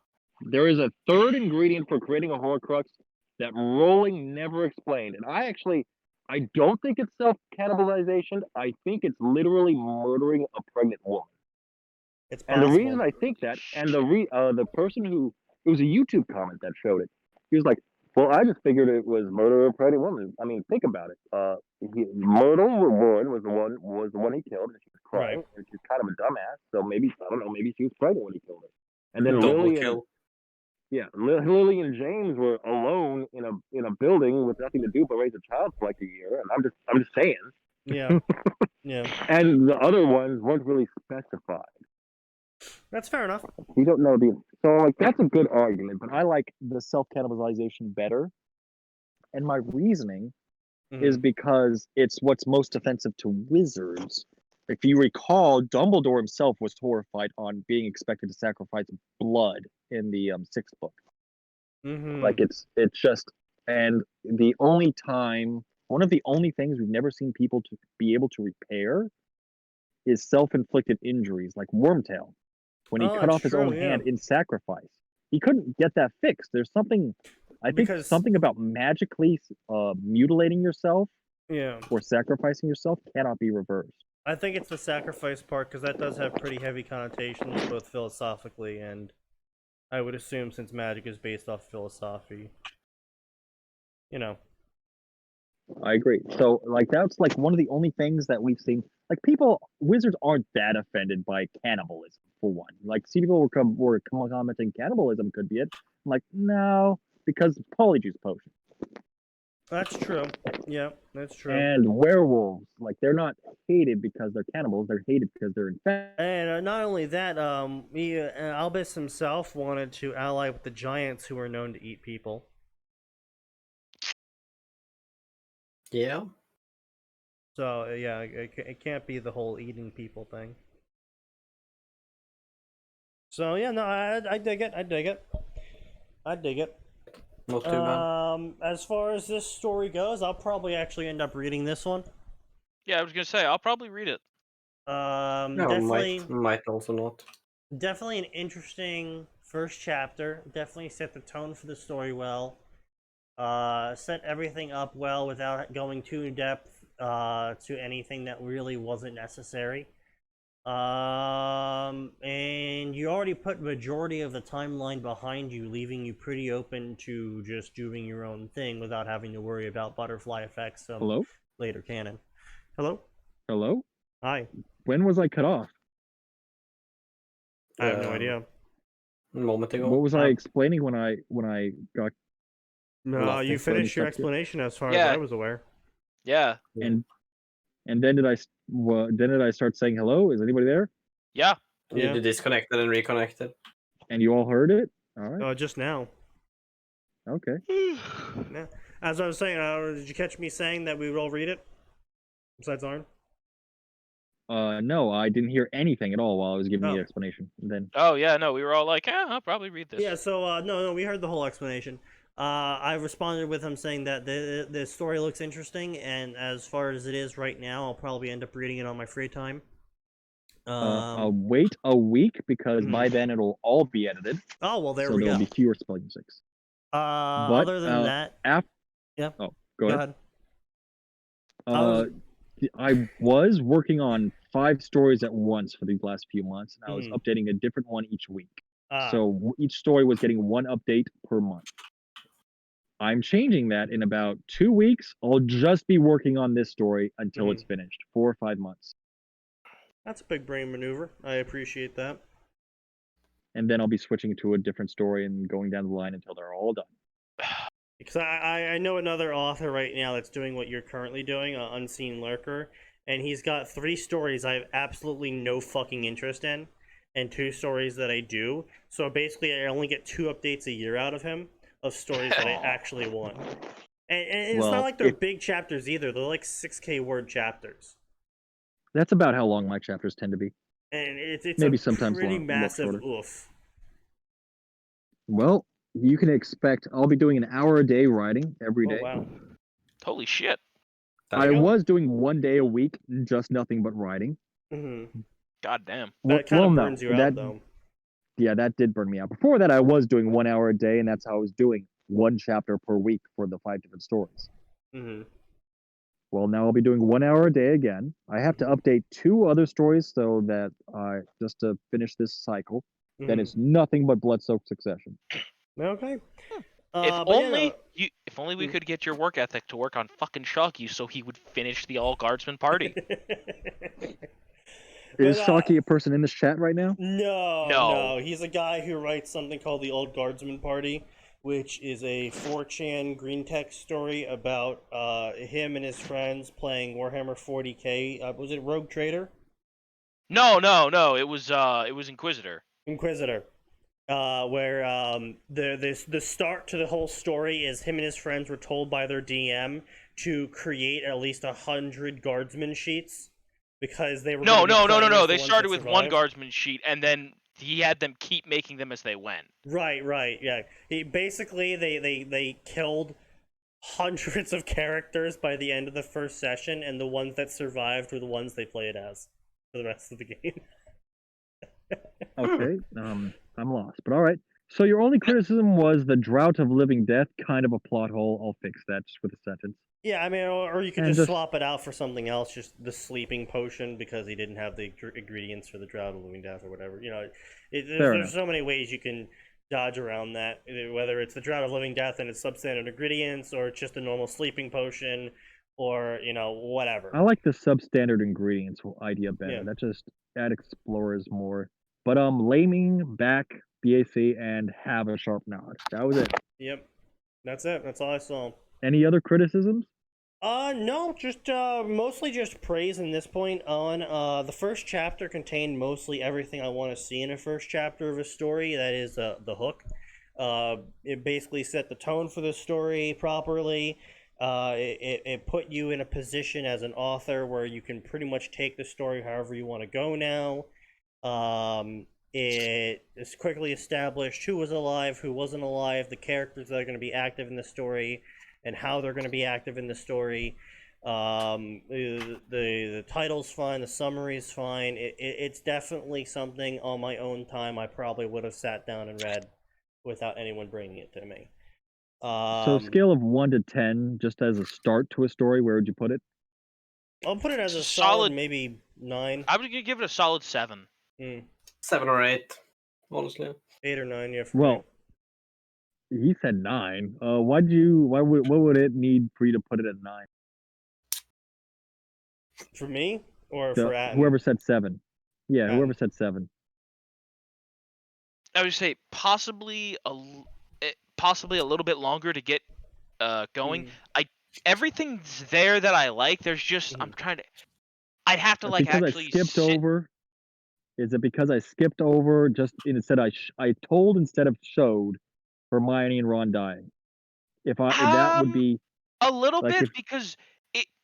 There is a third ingredient for creating a Horcrux that rolling never explained, and I don't think it's self-cannibalization. I think it's literally murdering a pregnant woman. It's And possible. the reason I think that, and the person who, it was a YouTube comment that showed it. He was like, "Well, I just figured it was murder of a pregnant woman." I mean, think about it. Myrtle Wood was the one he killed, and she was crying, Right. and she's kind of a dumbass. So maybe I don't know, maybe she was pregnant when he killed her. And then Double Lily kill. Lily and James were alone in a building with nothing to do but raise a child for like a year. And I'm just saying. Yeah. Yeah. And the other ones weren't really specified. That's fair enough. We don't know so like that's a good argument, but I like the self-cannibalization better. And my reasoning is because it's what's most offensive to wizards. If you recall, Dumbledore himself was horrified on being expected to sacrifice blood in the sixth book. Like it's just, and one of the only things we've never seen people to be able to repair is self-inflicted injuries, like Wormtail. When he cut off his own hand in sacrifice, he couldn't get that fixed. There's something, I think, something about magically mutilating yourself, or sacrificing yourself cannot be reversed. I think it's the sacrifice part because that does have pretty heavy connotations, both philosophically and, I would assume, since magic is based off philosophy. You know. I agree. So, like, that's like one of the only things that we've seen. Like, wizards aren't that offended by cannibalism, for one. Like, see, people were commenting cannibalism could be it. I'm like, no, because Polyjuice potion. That's true. Yeah, that's true. And werewolves, like, they're not hated because they're cannibals. They're hated because they're infected. And not only that, Albus himself wanted to ally with the giants, who are known to eat people. Yeah. So yeah, it can't be the whole eating people thing. So yeah, no, I dig it. I dig it. I dig it. Not too bad. As far as this story goes, I'll probably actually end up reading this one. Yeah, I was gonna say I'll probably read it. No, Definitely, might also not. definitely an interesting first chapter. Definitely set the tone for the story well. Set everything up well without going too in depth to anything that really wasn't necessary. And you already put majority of the timeline behind you, leaving you pretty open to just doing your own thing without having to worry about butterfly effects of Hello? later canon. Hello? Hello? Hi. When was I cut off? I have no idea. A moment ago. What was I explaining when I got? No, Nothing. you finished your explanation as far as I was aware. Yeah. And then did I start saying hello? Is anybody there? Yeah. You disconnected and reconnected. And you all heard it? All right. Just now. Okay. Yeah. As I was saying, did you catch me saying that we would all read it? Besides Arn? No, I didn't hear anything at all while I was giving the explanation. And then. Oh yeah, no, we were all like, I'll probably read this. Yeah. So no, we heard the whole explanation. I responded with him saying that the story looks interesting, and as far as it is right now, I'll probably end up reading it on my free time. I'll wait a week because by then it'll all be edited. Oh well, there so we go. So there'll be fewer spelling mistakes. Other than that, yeah. Oh, go ahead. I was working on 5 stories at once for these last few months, and I was updating a different one each week. So each story was getting 1 update per month. I'm changing that in about 2 weeks. I'll just be working on this story until it's finished. 4 or 5 months. That's a big brain maneuver. I appreciate that. And then I'll be switching to a different story and going down the line until they're all done. Because I know another author right now that's doing what you're currently doing, Unseen Lurker, and he's got 3 stories I have absolutely no fucking interest in, and 2 stories that I do. So basically, I only get 2 updates a year out of him of stories that I actually want. And it's not like they're big chapters either. They're like 6K word chapters. That's about how long my chapters tend to be. And it's maybe a sometimes pretty massive oof. Well, you can expect I'll be doing an hour a day writing every day. Oh, wow. Holy shit. I was doing 1 day a week, just nothing but writing. Mm-hmm. God damn. That kind of burns you out, though. Yeah, that did burn me out. Before that, I was doing 1 hour a day, and that's how I was doing 1 chapter per week for the 5 different stories. Mm-hmm. Well, now I'll be doing 1 hour a day again. I have to update 2 other stories so that just to finish this cycle. Then it's nothing but blood-soaked succession. Okay. If only we could get your work ethic to work on fucking Shocky so he would finish the all guardsman party. Is Shocky a person in this chat right now? No. He's a guy who writes something called the Old Guardsman Party, which is a 4chan green text story about him and his friends playing Warhammer 40k. Was it Rogue Trader? No. It was Inquisitor. Where the start to the whole story is him and his friends were told by their DM to create at least 100 guardsman sheets because they were No. They started with 1 guardsman sheet and then he had them keep making them as they went. Right, yeah. Basically they killed hundreds of characters by the end of the first session, and the ones that survived were the ones they played as for the rest of the game. Okay, I'm lost, but all right. So your only criticism was the Drought of Living Death, kind of a plot hole. I'll fix that just with a sentence. Yeah, I mean, or you could just swap it out for something else, just the sleeping potion, because he didn't have the ingredients for the Drought of Living Death or whatever. You know, there's so many ways you can dodge around that, whether it's the Drought of Living Death and its substandard ingredients, or it's just a normal sleeping potion, or, you know, whatever. I like the substandard ingredients idea better. Yeah. That explores more. But laming, back, BAC, and have a sharp nod. That was it. Yep. That's it. That's all I saw. Any other criticisms? No, just mostly just praise in this point on. The first chapter contained mostly everything I want to see in a first chapter of a story. That is the hook. It basically set the tone for the story properly. It put you in a position as an author where you can pretty much take the story however you want to go now. It is quickly established who was alive, who wasn't alive, the characters that are going to be active in the story, and how they're going to be active in the story. The title's fine, the summary's fine. It's definitely something on my own time I probably would have sat down and read without anyone bringing it to me. So scale of 1 to 10, just as a start to a story, where would you put it? I'll put it as a solid maybe 9. I was gonna give it a solid 7. 7 or 8, honestly. 8 or 9, yeah. Well, he said 9. What would it need for you to put it at 9? For me or for Atin? Whoever said 7. Yeah, Atin. Whoever said 7. I would say possibly a little bit longer to get going. Everything's there that I like. There's just I'd have to like actually skipped over. Is it because I skipped over just instead I told instead of showed Hermione and Ron dying? If that would be a little bit because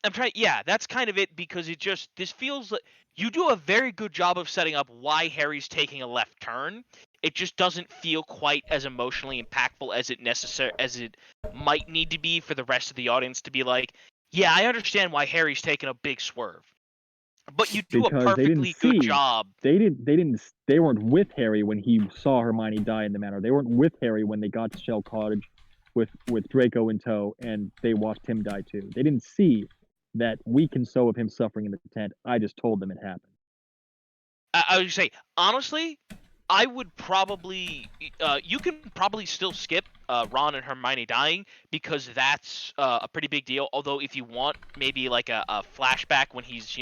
that's kind of it, because this feels like you do a very good job of setting up why Harry's taking a left turn. It just doesn't feel quite as emotionally impactful as it might need to be for the rest of the audience to be like, yeah, I understand why Harry's taking a big swerve. But you do a perfectly good job. They weren't with Harry when he saw Hermione die in the manor. They weren't with Harry when they got to Shell Cottage with Draco in tow and they watched him die too. They didn't see that week and so of him suffering in the tent. I just told them it happened. I would say, honestly, I would probably you can probably still skip Ron and Hermione dying, because that's a pretty big deal. Although if you want maybe like a flashback when he's,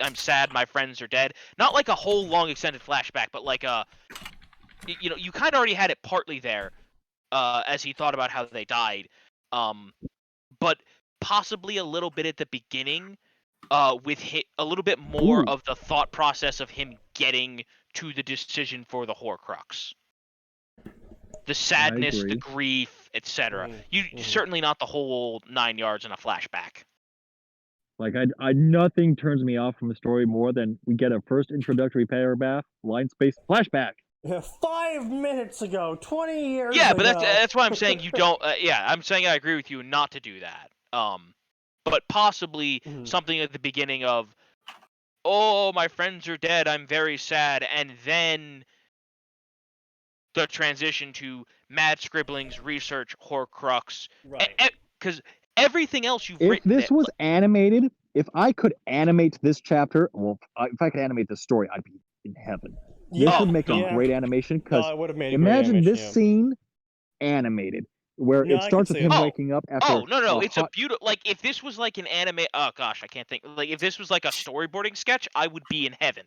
I'm sad my friends are dead. Not like a whole long extended flashback, but like you kind of already had it partly there as he thought about how they died. But possibly a little bit at the beginning with a little bit more of the thought process of him getting to the decision for the Horcrux. The sadness, the grief, etc. Certainly not the whole 9 yards in a flashback. Like nothing turns me off from a story more than we get a first introductory paragraph, line space, flashback. 5 minutes ago, 20 years ago. But that's why I'm saying you don't. I'm saying I agree with you not to do that. but possibly something at the beginning of, "Oh, my friends are dead. I'm very sad," and then the transition to mad scribblings, research, Horcrux, Right. because everything else you've If written. this was animated, if I could animate this chapter, well, if I could animate this story, I'd be in heaven. This would make a great animation because I would have made imagine great this animation, scene animated, where Yeah, it I starts could with see him it. waking up after. Oh no, a it's a hot- beautiful. Like if this was like an anime. Oh gosh, I can't think. Like if this was like a storyboarding sketch, I would be in heaven.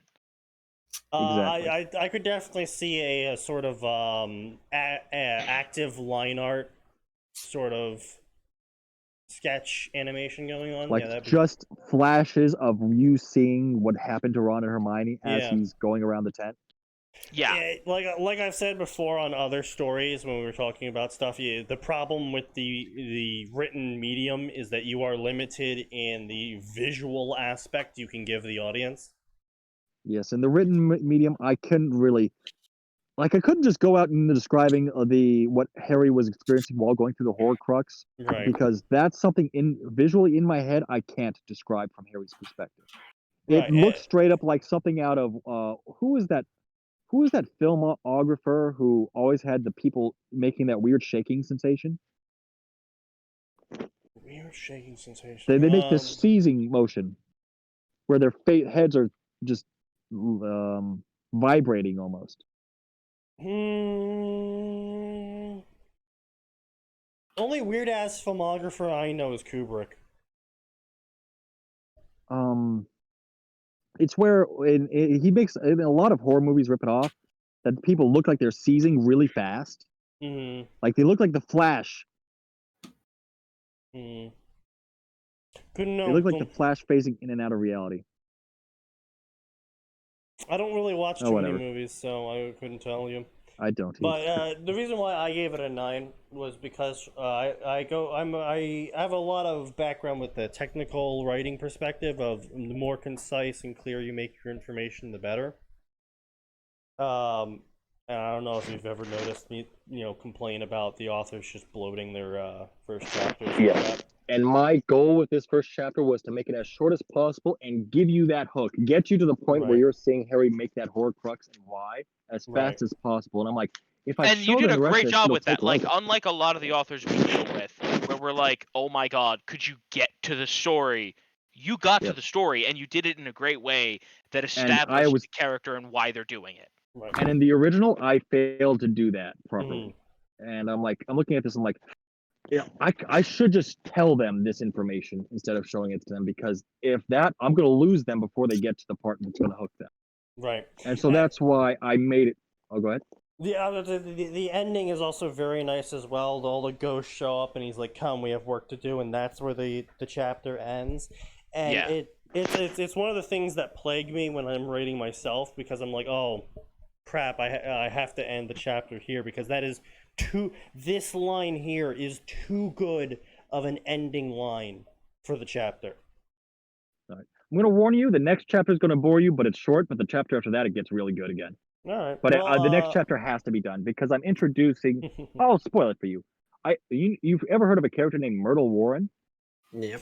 Exactly. I could definitely see a sort of active line art sort of sketch animation going on. like Yeah, that'd be... just flashes of you seeing what happened to Ron and Hermione as Yeah. he's going around the tent. Yeah. Like I've said before on other stories when we were talking about stuff, the problem with the written medium is that you are limited in the visual aspect you can give the audience. Yes, in the written medium, I couldn't really, like, I couldn't just go out and describing what Harry was experiencing while going through the Horcrux, Right. because that's something visually in my head I can't describe from Harry's perspective. Right. It looks straight up like something out of who is that filmographer who always had the people making that weird shaking sensation? Weird shaking sensation. They make this seizing motion where their heads are just vibrating almost. Only weird ass filmographer I know is Kubrick. It's where he makes in a lot of horror movies rip it off that people look like they're seizing really fast. Like they look like the Flash. Couldn't know. They look like the Flash phasing in and out of reality. I don't really watch too many whatever. movies, so I couldn't tell you. I don't. But the reason why I gave it a 9 was because I have a lot of background with the technical writing perspective of the more concise and clear you make your information, the better. And I don't know if you've ever noticed me, complain about the authors just bloating their first chapters. Yeah. Like that. And my goal with this first chapter was to make it as short as possible and give you that hook, get you to the point where you're seeing Harry make that Horcrux and why as fast as possible. And I'm like, if I And show you did them a the rest great of this, job it'll with that. take Like, longer. unlike a lot of the authors we deal with, where we're like, "Oh my God, could you get to the story?" You got to the story, and you did it in a great way that established the character and why they're doing it. Right. And in the original, I failed to do that properly. And I'm looking at this, I'm like, yeah, I should just tell them this information instead of showing it to them, because if that, I'm going to lose them before they get to the part that's going to hook them. Right. And so that's why I made it. Oh, go ahead. The ending is also very nice as well. All the ghosts show up, and he's like, "Come, we have work to do," and that's where the chapter ends. And it's one of the things that plague me when I'm writing myself, because I'm like, "Oh, crap! I have to end the chapter here because that is too. This line here is too good of an ending line for the chapter." All right. I'm going to warn you, the next chapter is going to bore you, but it's short. But the chapter after that, it gets really good again. All right. But the next chapter has to be done because I'm introducing. I'll spoil it for you. You've ever heard of a character named Myrtle Warren? Yep.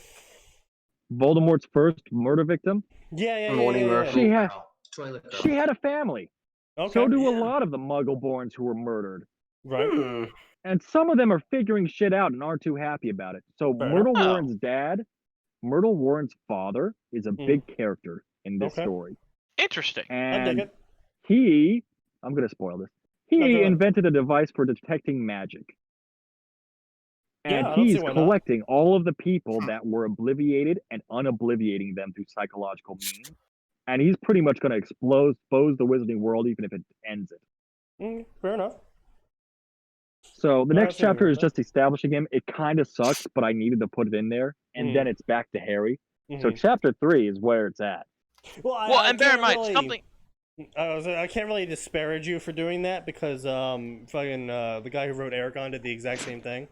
Voldemort's first murder victim. Yeah. She had a family. Okay. So do a lot of the Muggle-borns who were murdered. Right. And some of them are figuring shit out and aren't too happy about it. So Myrtle Warren's dad, Myrtle Warren's father, is a big character in this story. Interesting. And I dig it. I'm going to spoil this. He invented a device for detecting magic. And he's collecting all of the people that were obliviated and unobliviating them through psychological means. And he's pretty much going to expose the wizarding world, even if it ends it. Fair enough. So the next chapter is just establishing him. It kind of sucks, but I needed to put it in there. And then it's back to Harry. So chapter 3 is where it's at. And bear in mind, something... I can't really disparage you for doing that because the guy who wrote Aragon did the exact same thing.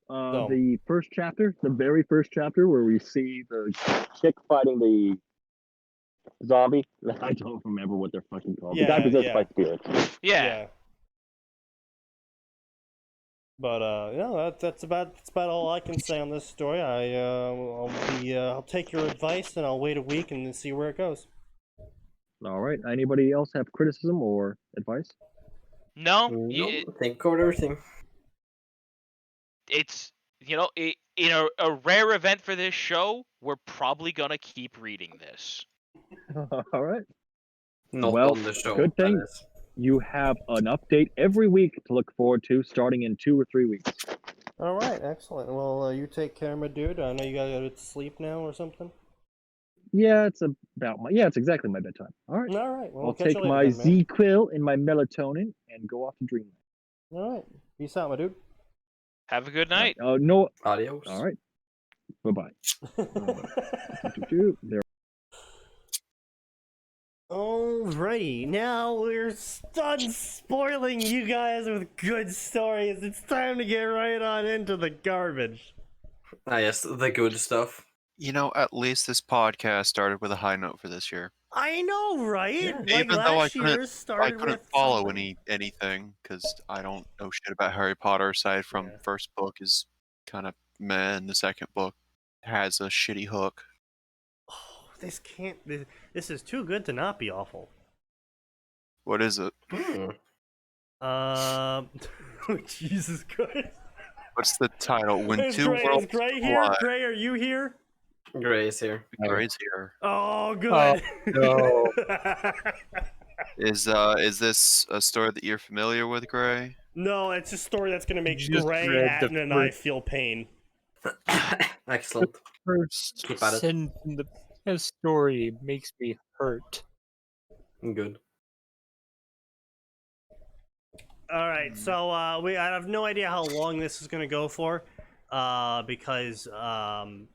The first chapter, the very first chapter, where we see the chick fighting the zombie. I don't remember what they're fucking called. The guy possessed by spirits. Yeah. But that's about all I can say on this story. I'll take your advice and I'll wait a week and then see where it goes. All right. Anybody else have criticism or advice? No, No, think over everything. it's in a rare event for this show, we're probably gonna keep reading this. All right. Not Well, on the show. good thing. that is. You have an update every week to look forward to, starting in 2 or 3 weeks. All right, excellent. Well, you take care, my dude. I know you gotta go to sleep now or something. Yeah, it's it's exactly my bedtime. All right. All right. Well, I'll catch take you later, my then, man. Z-Quill and my melatonin and go off to dreamland. All right. Peace out, my dude. Have a good night. No. Adios. All right. Bye-bye. There. Alrighty, now we're done spoiling you guys with good stories. It's time to get right on into the garbage. Ah, yes, the good stuff. At least this podcast started with a high note for this year. I know, right? Yeah. Like Even though last year I started couldn't with follow something. anything because I don't know shit about Harry Potter aside from Yeah. first book is kind of meh, and the second book has a shitty hook. Oh, this can't. This is too good to not be awful. What is it? Oh, Jesus Christ! What's the title? When Is two worlds Gray here? collide. Gray, are you here? Gray is here. Gray's here. Oh, good. no. Is this a story that you're familiar with, Gray? No, it's a story that's gonna make You just Gray, read the Atin, and I feel pain. Excellent. First Keep at it. sentence in the story makes me hurt. Good. All right, so I have no idea how long this is gonna go for, because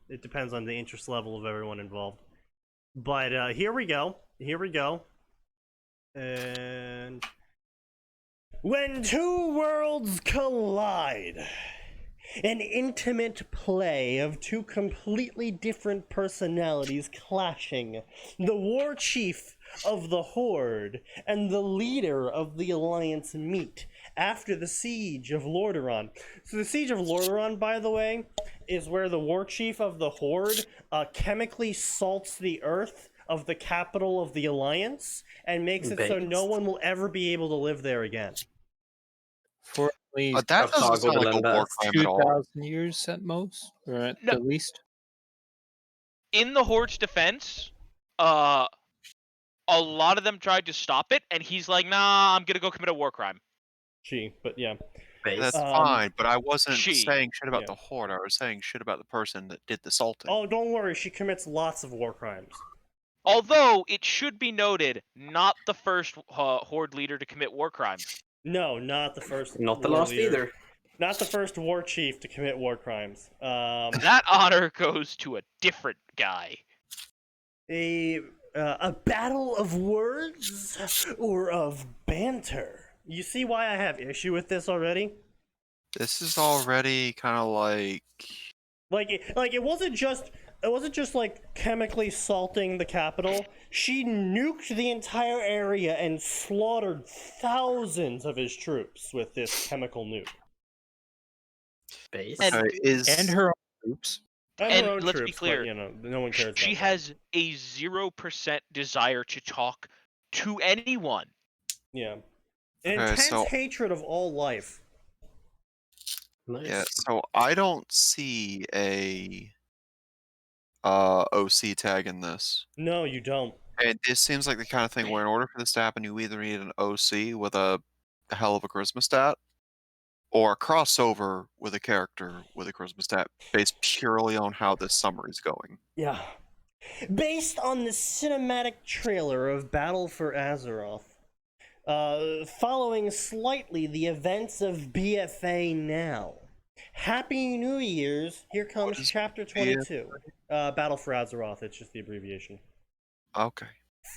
it depends on the interest level of everyone involved. But here we go. And when two worlds collide, an intimate play of two completely different personalities clashing, the war chief of the Horde and the leader of the Alliance meet after the Siege of Lordaeron. So the Siege of Lordaeron, by the way, is where the war chief of the Horde chemically salts the earth of the capital of the Alliance and makes it so no one will ever be able to live there again. For at least That doesn't sound like a war crime at all. 2,000 years at most, or at No. the least. In the Horde's defense, a lot of them tried to stop it, and he's like, "Nah, I'm gonna go commit a war crime." But yeah. That's Um, fine, but I wasn't she. saying shit about Yeah. the Horde. I was saying shit about the person that did the salting. Oh, don't worry, she commits lots of war crimes. Although it should be noted, not the first Horde leader to commit war crimes. No, not the first. Not the war last leader. either. Not the first war chief to commit war crimes. That honor goes to a different guy. A battle of words or of banter. You see why I have issue with this already? This is already kind of like it wasn't just like chemically salting the capital. She nuked the entire area and slaughtered thousands of his troops with this chemical nuke. Base. And her own troops. And her own let's troops, be clear, but, no one cares. she about has a 0% desire to talk to anyone. that. Yeah, an Okay, intense so- hatred of all life. Nice. yeah. So I don't see a OC tag in this. No, you don't. And this seems like the kind of thing where in order for this to happen, you either need an OC with a hell of a charisma stat, or a crossover with a character with a charisma stat based purely on how this summary is going. Yeah. Based on the cinematic trailer of Battle for Azeroth, following slightly the events of BFA now. Happy New Year's! Here comes is Chapter 22. Battle for Azeroth, it's just the abbreviation. Okay.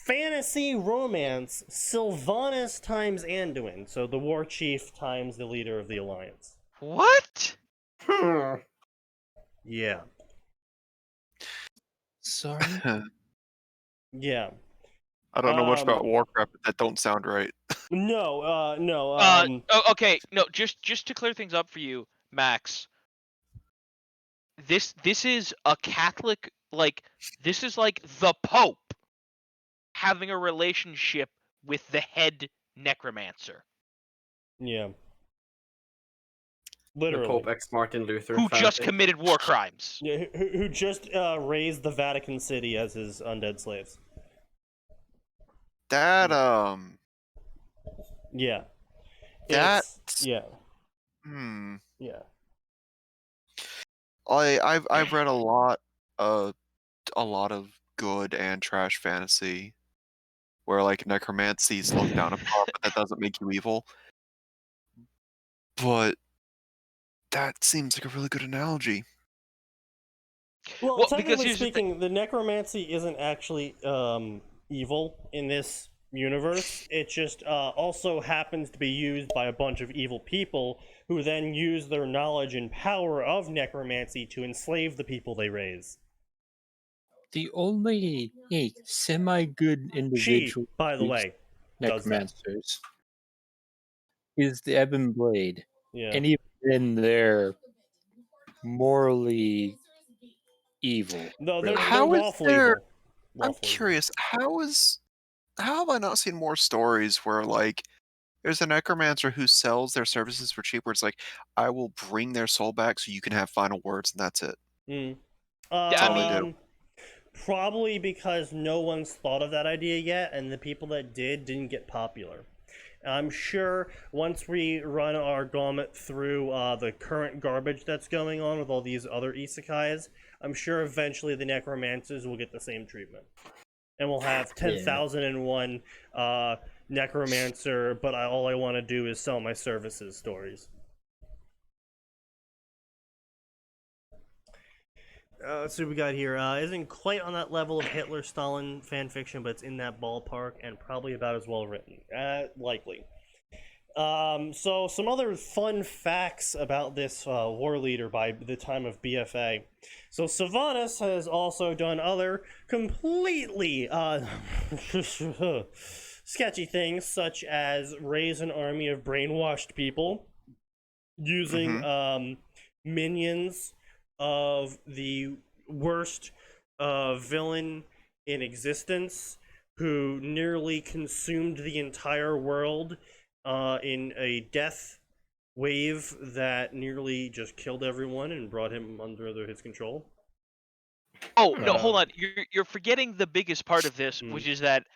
Fantasy romance, Sylvanas times Anduin, so the war chief times the leader of the Alliance. What? Yeah. Sorry. Yeah. I don't know much about Um, Warcraft, but that don't sound right. No. Okay. No, just to clear things up for you, Max. This is a Catholic, like, this is like the Pope having a relationship with the head necromancer. Yeah. The Literally. Pope X Martin Luther. Who just fanfic. committed war crimes. Yeah, who just raised the Vatican City as his undead slaves. That Yeah. That's Yeah. yeah. Yeah. I've read a lot of good and trash fantasy where like necromancy is looked down upon, but that doesn't make you evil. But that seems like a really good analogy. Well, Well, because technically here's the thing. speaking, the necromancy isn't actually evil in this universe. It just also happens to be used by a bunch of evil people who then use their knowledge and power of necromancy to enslave the people they raise. The only semi-good She, individual by the who's way, does that. necromancers is the Ebon Blade. Yeah. And even then, they're morally evil. No, really. they're How is lawful there- evil. I'm Lawful evil. curious, how have I not seen more stories where like there's a necromancer who sells their services for cheap where it's like, I will bring their soul back so you can have final words and that's it. Mm. Yeah, I mean- Probably because no one's thought of that idea yet, and the people that didn't get popular. I'm sure once we run our gauntlet through the current garbage that's going on with all these other isekais, I'm sure eventually the necromancers will get the same treatment. And we'll have 10,001 necromancer, but all I want to do is sell my services stories. Let's see what we got here. Isn't quite on that level of Hitler-Stalin fanfiction, but it's in that ballpark and probably about as well written. Likely. So some other fun facts about this war leader by the time of BFA. So Sylvanas has also done other completely sketchy things, such as raise an army of brainwashed people using minions of the worst villain in existence, who nearly consumed the entire world in a death wave that nearly just killed everyone and brought him under his control. Oh no, hold on. You're forgetting the biggest part of this, Mm. which is that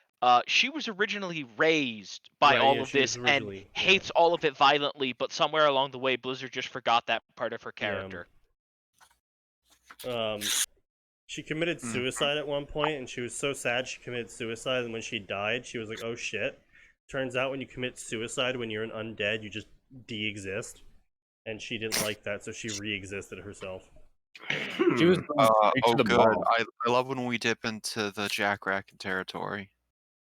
she was originally raised by Right, all yeah, of she was this and originally, yeah. hates all of it violently, but somewhere along the way, Blizzard just forgot that part of her character. She committed suicide at one point, and she was so sad she committed suicide, and when she died, she was like, oh shit. Turns out when you commit suicide when you're an undead, you just de-exist. And she didn't like that, so she re-existed herself. She was Oh the good. ball. I love when we dip into the Jack Racken territory.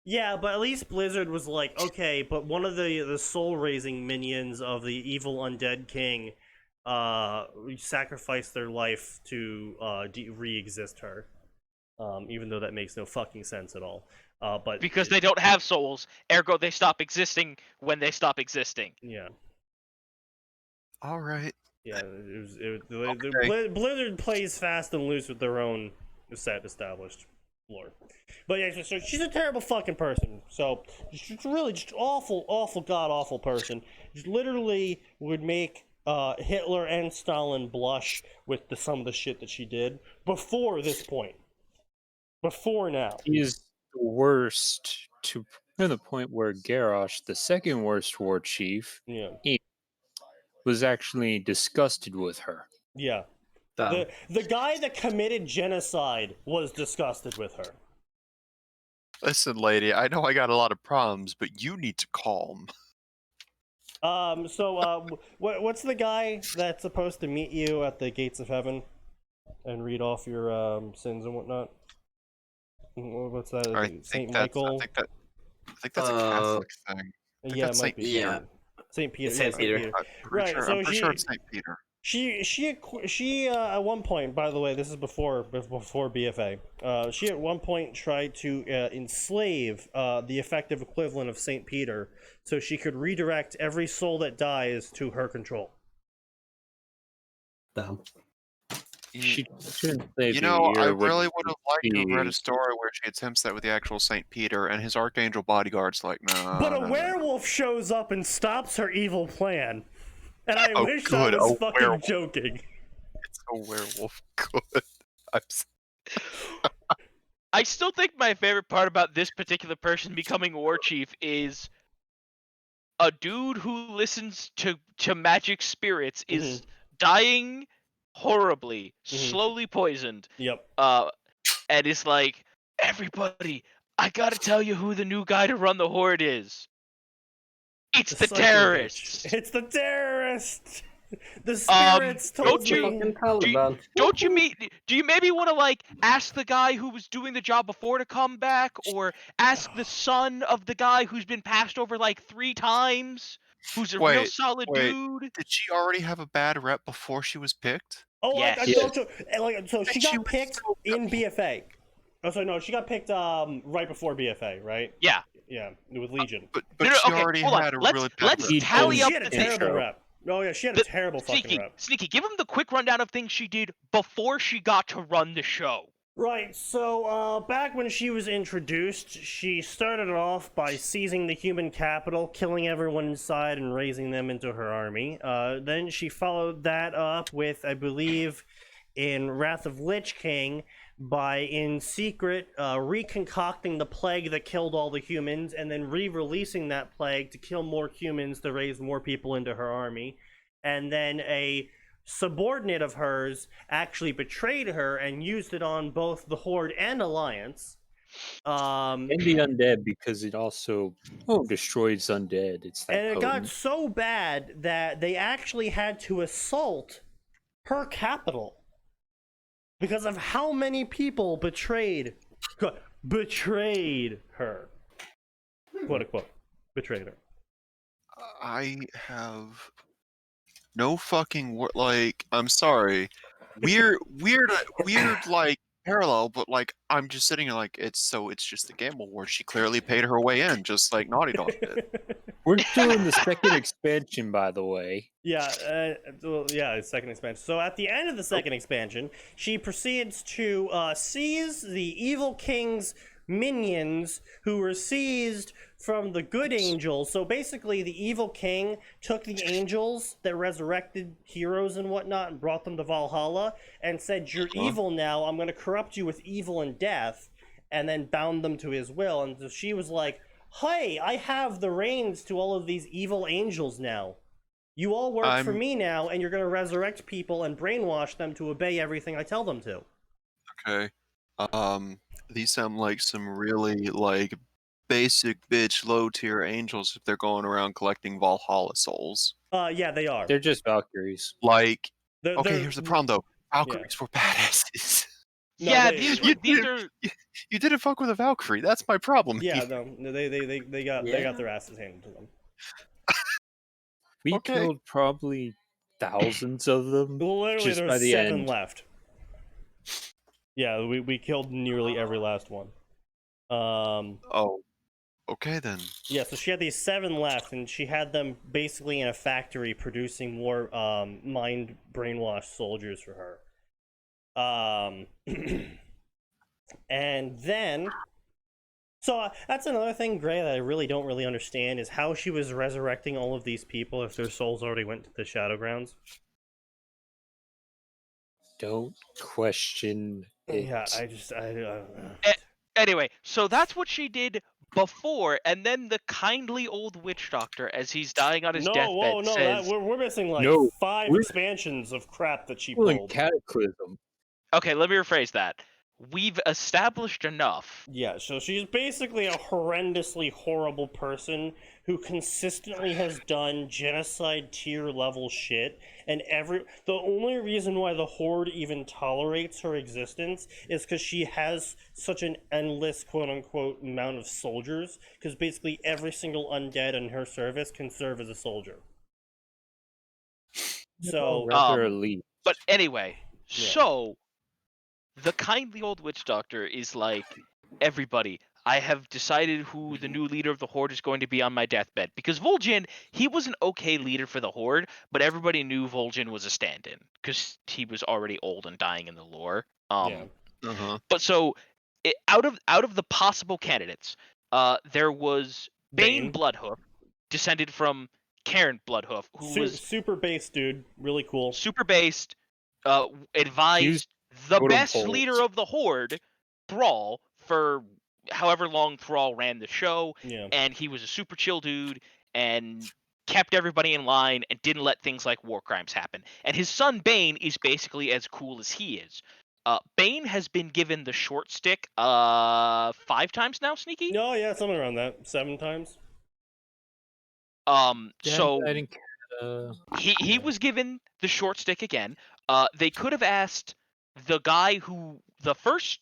Yeah, but at least Blizzard was like, okay, but one of the soul-raising minions of the evil undead king sacrificed their life to re-exist her. Even though that makes no fucking sense at all. But Because they don't have souls, ergo they stop existing when they stop existing. Yeah. All right. Yeah, Blizzard plays fast and loose with their own set established lore. But yeah, so she's a terrible fucking person. So she's really just awful, god awful person. Just literally would make Hitler and Stalin blush with some of the shit that she did before this point. Before now. He is the worst to the point where Garrosh, the second worst war chief, was actually disgusted with her. Yeah. The guy that committed genocide was disgusted with her. Listen, lady, I know I got a lot of problems, but you need to calm. What's the guy that's supposed to meet you at the gates of heaven and read off your sins and whatnot? What's that? Saint Michael? I think that's a Catholic thing. Yeah, it might be. Yeah. Saint Peter. Saint Peter. Right. I'm pretty sure it's Saint Peter. She at one point, by the way, this is before BFA. She at one point tried to enslave the effective equivalent of Saint Peter, so she could redirect every soul that dies to her control. Damn. She shouldn't say You know, I the ear would really would have liked to have read a be- story where she attempts that with the actual Saint Peter, and his archangel bodyguard's like, nah. But a no, no." werewolf shows up and stops her evil plan, and I Oh, wish good, I was a fucking werewolf. joking. It's a werewolf. Good. I still think my favorite part about this particular person becoming war chief is a dude who listens to magic spirits is dying horribly, slowly poisoned. Yep. And is like, everybody, I gotta tell you who the new guy to run the horde is. It's the psycho terrorists. bitch. It's the terrorists. The spirits told don't you- me. Fucking Taliban. Do you maybe want to like ask the guy who was doing the job before to come back, or ask the son of the guy who's been passed over like 3 times, who's a real Wait, solid wait. dude? Did she already have a bad rep before she was picked? Oh, Yes. I Yes. so she She got was picked so in BFA. Oh, sorry, no, she got picked right before BFA, right? Yeah. Yeah, with Legion. But No, she okay, already hold on. had a Let's really bad let's rep. He tally She up had a the terrible things. rep. Oh yeah, she had a terrible fucking Sneaky, rep. Sneaky, give him the quick rundown of things she did before she got to run the show. Right, so back when she was introduced, she started off by seizing the human capital, killing everyone inside, and raising them into her army. Then she followed that up with, I believe, in Wrath of Lich King, by in secret reconcocting the plague that killed all the humans, and then re-releasing that plague to kill more humans to raise more people into her army. And then a subordinate of hers actually betrayed her and used it on both the Horde and Alliance. and the undead, because it also destroys undead. It's that And it got potent. so bad that they actually had to assault her capital because of how many people betrayed her, quote unquote, betrayed her. I have no fucking like. I'm sorry. Weird, like parallel, but like I'm just sitting here like it's just the gamble war. She clearly paid her way in, just like Naughty Dog did. We're doing the second expansion, by the way. Yeah, well, yeah, second expansion. So at the end of the second expansion, she proceeds to seize the evil king's minions who were seized from the good angels. So basically, the evil king took the angels that resurrected heroes and whatnot and brought them to Valhalla and said, "You're evil now. I'm going to corrupt you with evil and death," and then bound them to his will. And so she was like, "Hey, I have the reins to all of these evil angels now. You all work for me now, and you're going to resurrect people and brainwash them to obey everything I tell them to." Okay. These sound like some really like basic bitch low tier angels if they're going around collecting Valhalla souls. Yeah, they are. They're just Valkyries. Like, They're- okay, they're- here's the problem though. Valkyries were badasses. No, yeah, they- these you are. You didn't fuck with a Valkyrie. That's my problem. Yeah, here. no, they got their asses handed to them. We Okay. killed probably thousands of them. Literally, just by there's the 7 end. left. Yeah, we killed nearly every last one. Oh, okay then. Yeah, so she had these 7 left, and she had them basically in a factory producing more mind brainwashed soldiers for her. And then, so that's another thing, Gray, that I really don't really understand is how she was resurrecting all of these people if their souls already went to the Shadowgrounds. Don't question it. Yeah, I don't know. Anyway, so that's what she did before, and then the kindly old witch doctor, as he's dying on his deathbed, says, we're missing like No, 5 we're- expansions of crap that she Pulling pulled. Cataclysm. okay, let me rephrase that. We've established enough. Yeah, so she's basically a horrendously horrible person who consistently has done genocide tier level shit, and the only reason why the Horde even tolerates her existence is because she has such an endless quote-unquote amount of soldiers, because basically every single undead in her service can serve as a soldier. So, rather elite. But anyway, Yeah. so the kindly old witch doctor is like, everybody, I have decided who the new leader of the Horde is going to be on my deathbed. Because Vol'jin, he was an okay leader for the Horde, but everybody knew Vol'jin was a stand-in because he was already old and dying in the lore. yeah. But so, out of the possible candidates, there was Bane Bane. Bloodhoof, descended from Karen Bloodhoof, who was Super base dude, really cool. super based, advised Used the totem best poles. leader of the Horde, Thrall, for however long Thrall ran the show, Yeah. and he was a super chill dude and kept everybody in line and didn't let things like war crimes happen. And his son Bane is basically as cool as he is. Bane has been given the short stick 5 times now, Sneaky. No, yeah, something around that. 7 times. So I didn't he was given the short stick again. They could have asked the guy who the first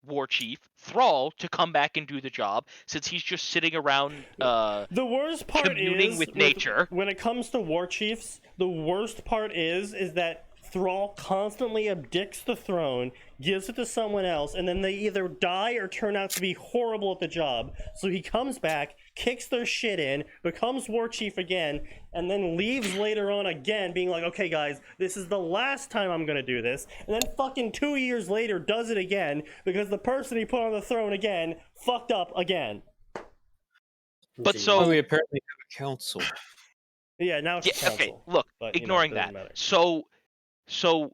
war chief, Thrall, to come back and do the job, since he's just sitting around The worst part communing is with nature. when it comes to war chiefs, the worst part is that Thrall constantly abdicts the throne, gives it to someone else, and then they either die or turn out to be horrible at the job. So he comes back, kicks their shit in, becomes war chief again, and then leaves later on again, being like, okay guys, this is the last time I'm gonna do this, and then fucking 2 years later does it again, because the person he put on the throne again fucked up again. But Gee. so Oh, we apparently have a council. Yeah, now it's yeah, okay, council. look, But, ignoring it doesn't that. matter. So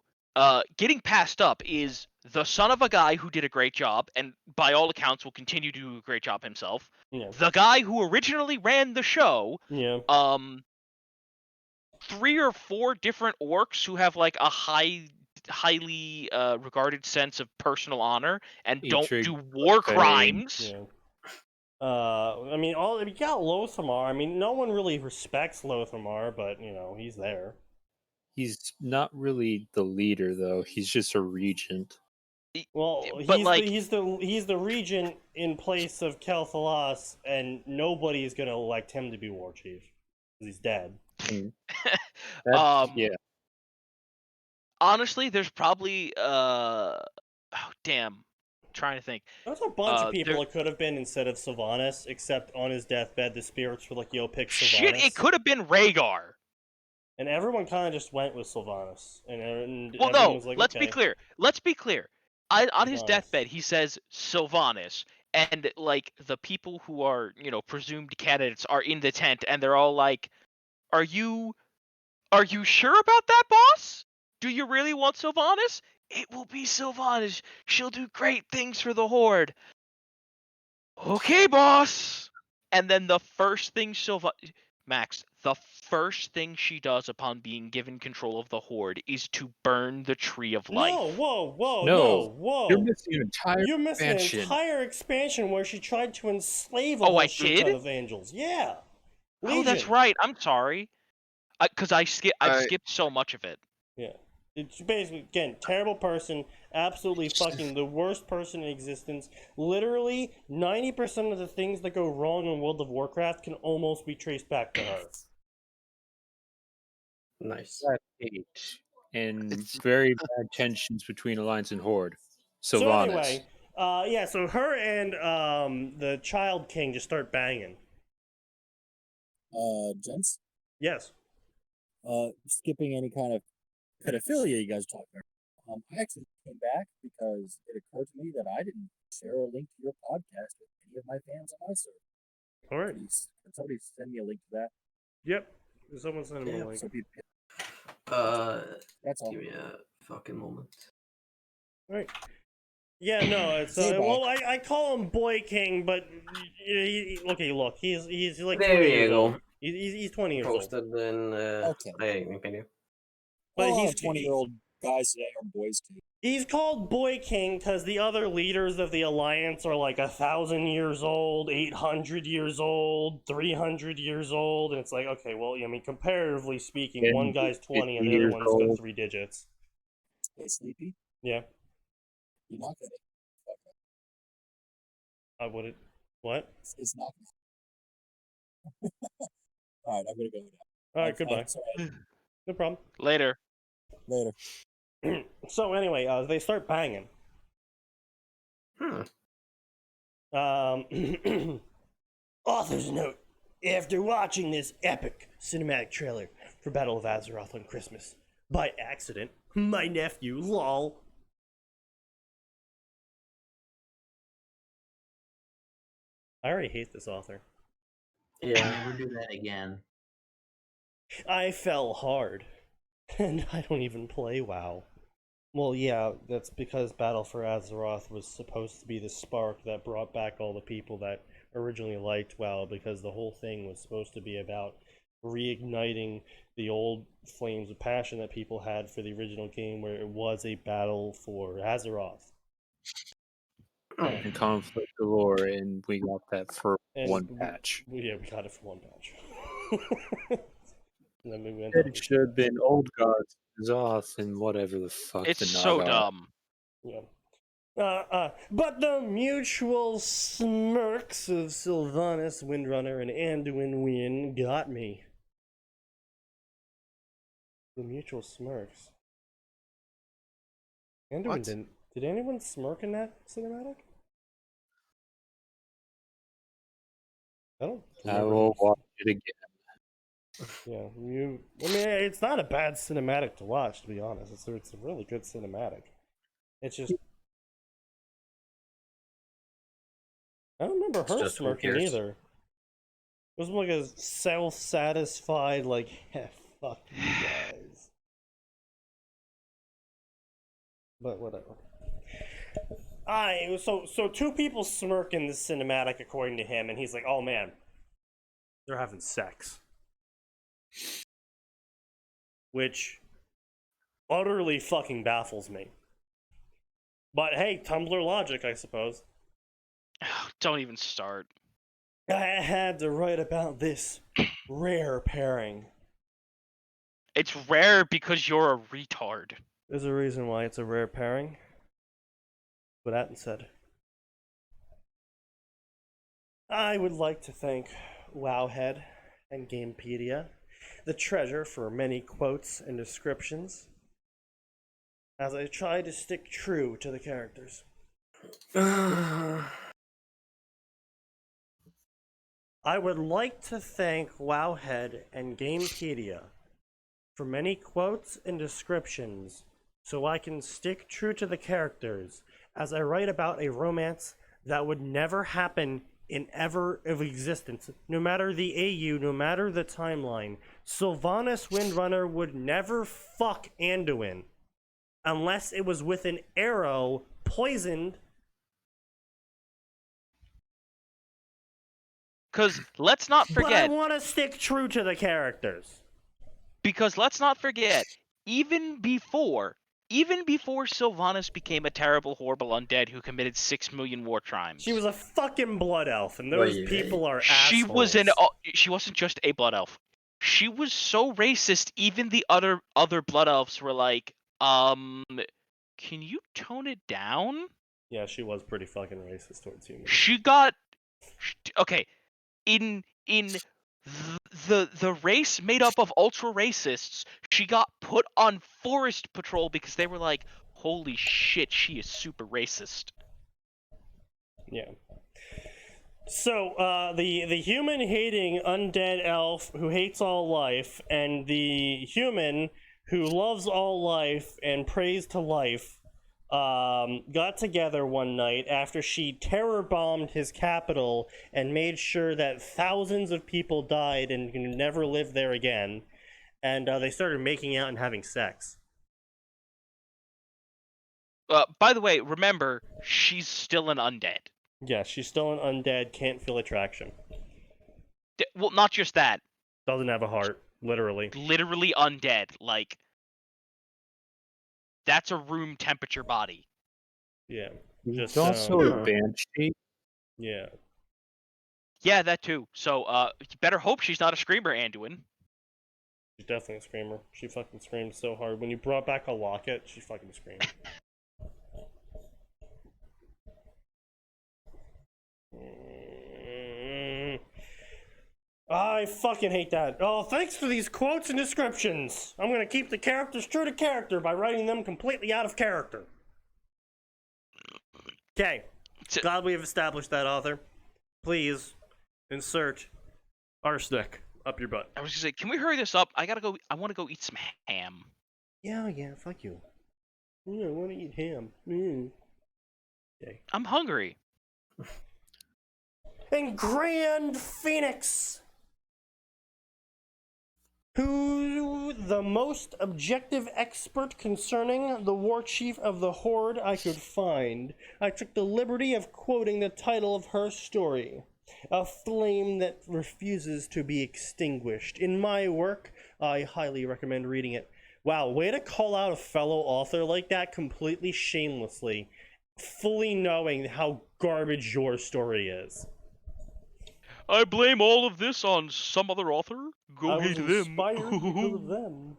getting passed up is the son of a guy who did a great job, and by all accounts will continue to do a great job himself. Yeah. The guy who originally ran the show, Yeah. 3 or 4 different orcs who have like a highly regarded sense of personal honor and don't Hatred, do war fame. crimes. Yeah. I mean, you got Lothamar. I mean, no one really respects Lothamar, but he's there. He's not really the leader, though. He's just a regent. Well, But he's the regent in place of Kel'Thalas, and nobody's gonna elect him to be war chief because he's dead. Yeah. Honestly, there's probably oh damn, I'm trying to think. There's a bunch of people there- it could have been instead of Sylvanas, except on his deathbed, the spirits were like, "Yo, pick Sylvanas." Shit, it could have been Rhaegar. And everyone kind of just went with Sylvanas, and Well, everyone no. was like, Let's okay. be clear. Let's be clear. On his Sylvanas. deathbed, he says Sylvanas, and like the people who are presumed candidates are in the tent, and they're all like, "Are you sure about that, boss? Do you really want Sylvanas? It will be Sylvanas. She'll do great things for the Horde." Okay, boss. And then the first thing Max, the first thing she does upon being given control of the Horde is to burn the Tree of Life. No, whoa, No, whoa. You're missing an entire You're missing expansion. an entire expansion where she tried to enslave a Oh, whole I shit ton did? of angels. Yeah. Oh, that's Legion. right. I'm sorry. Because I've I- skipped so much of it. Yeah. It's basically, again, terrible person, absolutely fucking the worst person in existence. Literally, 90% of the things that go wrong in World of Warcraft can almost be traced back to her. Nice. That hate and It's- very bad tensions between Alliance and Horde. So Sylvanas. anyway, yeah, so her and the Child King just start banging. Gents, Yes. skipping any kind of pedophilia you guys are talking about. I actually came back because it occurred to me that I didn't share a link to your podcast with any of my fans on my server. All right. Can somebody send me a link to that? Yep. Someone sent him a link. So people, that's all. Give me a fucking moment. All right. Yeah, no, it's Hey, Bob. well, I call him Boy King, but look, he's like There 20 you years go. old. He's 20 years old. Posted in Okay. Wikipedia. But All he's 20-year-old guys today are boys too. He's called Boy King because the other leaders of the Alliance are like 1,000 years old, 800 years old, 300 years old, and it's like, okay, well, I mean, comparatively speaking, And one guy's 20 and the 50 other years one's got old. 3 digits. Hey, Sleepy, Yeah, you're not gonna. I wouldn't. What? It's not gonna. All right, I'm gonna go now. All right, goodbye. Sorry. No problem. Later. Later. So anyway, they start banging. Author's note. After watching this epic cinematic trailer for Battle of Azeroth on Christmas, by accident, my nephew, lol. I already hate this author. Yeah, never do that again. I fell hard. And I don't even play WoW. Well, yeah, that's because Battle for Azeroth was supposed to be the spark that brought back all the people that originally liked WoW, because the whole thing was supposed to be about reigniting the old flames of passion that people had for the original game, where it was a battle for Azeroth. And conflict galore, and we got that for one patch. Yeah, we got it for one patch. And then we went It should have been Old Gods Zoth and whatever the fuck. It's the so Naga. dumb. Yeah. But the mutual smirks of Sylvanas, Windrunner, and Anduin Wynn got me. The mutual smirks. Anduin What? didn't. Did anyone smirk in that cinematic? I don't. I will watch it again. Yeah, I mean, it's not a bad cinematic to watch, to be honest. It's a really good cinematic. It's just. I don't remember her just who smirking cares? either. It was like a self-satisfied, like, fuck you guys. But whatever. So two people smirk in this cinematic according to him, and he's like, oh man, they're having sex. Which utterly fucking baffles me. But hey, Tumblr logic, I suppose. Don't even start. I had to write about this rare pairing. It's rare because you're a retard. There's a reason why it's a rare pairing. What Atin said. I would like to thank Wowhead and Gamepedia, the treasure for many quotes and descriptions, as I try to stick true to the characters. I would like to thank Wowhead and Gamepedia for many quotes and descriptions, so I can stick true to the characters as I write about a romance that would never happen in ever of existence. No matter the AU, no matter the timeline, Sylvanas Windrunner would never fuck Anduin unless it was with an arrow poisoned. Because let's not But I forget. want to stick true to the characters. Because let's not forget, even before Sylvanas became a terrible, horrible undead who committed 6 million war crimes. She was a fucking blood elf, and those people are She assholes. She wasn't just a blood elf. She was so racist. Even the other blood elves were like, can you tone it down? Yeah, she was pretty fucking racist towards humans. She got okay. In the race made up of ultra racists, she got put on forest patrol because they were like, holy shit, she is super racist. Yeah. So, the human-hating undead elf who hates all life, and the human who loves all life and prays to life, got together one night after she terror bombed his capital and made sure that thousands of people died and can never live there again, and they started making out and having sex. By the way, remember, she's still an undead. Yeah, she's still an undead, can't feel attraction. Well, not just that. Doesn't have a heart, literally. Literally undead, like... That's a room temperature body. Yeah. It's also a banshee. Yeah. Yeah, that too. So, you better hope she's not a screamer, Anduin. She's definitely a screamer. She fucking screamed so hard. When you brought back a locket, she fucking screamed. I fucking hate that. Oh, thanks for these quotes and descriptions. I'm gonna keep the characters true to character by writing them completely out of character. Okay. Glad we have established that, author. Please insert arsenic up your butt. I was gonna say, can we hurry this up? I gotta go. I want to go eat some ham. Yeah, fuck you. Yeah, I want to eat ham. Okay. I'm hungry. And Grand Phoenix, who the most objective expert concerning the war chief of the Horde I could find, I took the liberty of quoting the title of her story, A Flame That Refuses to Be Extinguished. In my work, I highly recommend reading it. Wow, way to call out a fellow author like that completely shamelessly, fully knowing how garbage your story is. I blame all of this on some other author. Go hate them. I was inspired because of them.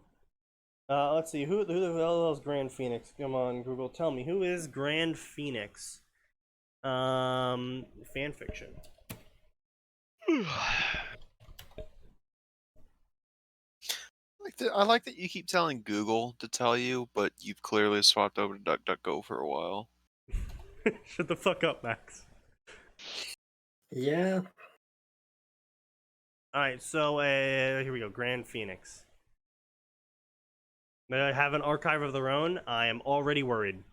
Let's see, who the hell is Grand Phoenix? Come on, Google, tell me, who is Grand Phoenix? Fanfiction. I like that you keep telling Google to tell you, but you've clearly swapped over to DuckDuckGo for a while. Shut the fuck up, Max. Yeah. Alright, so here we go. Grand Phoenix. They have an archive of their own. I am already worried.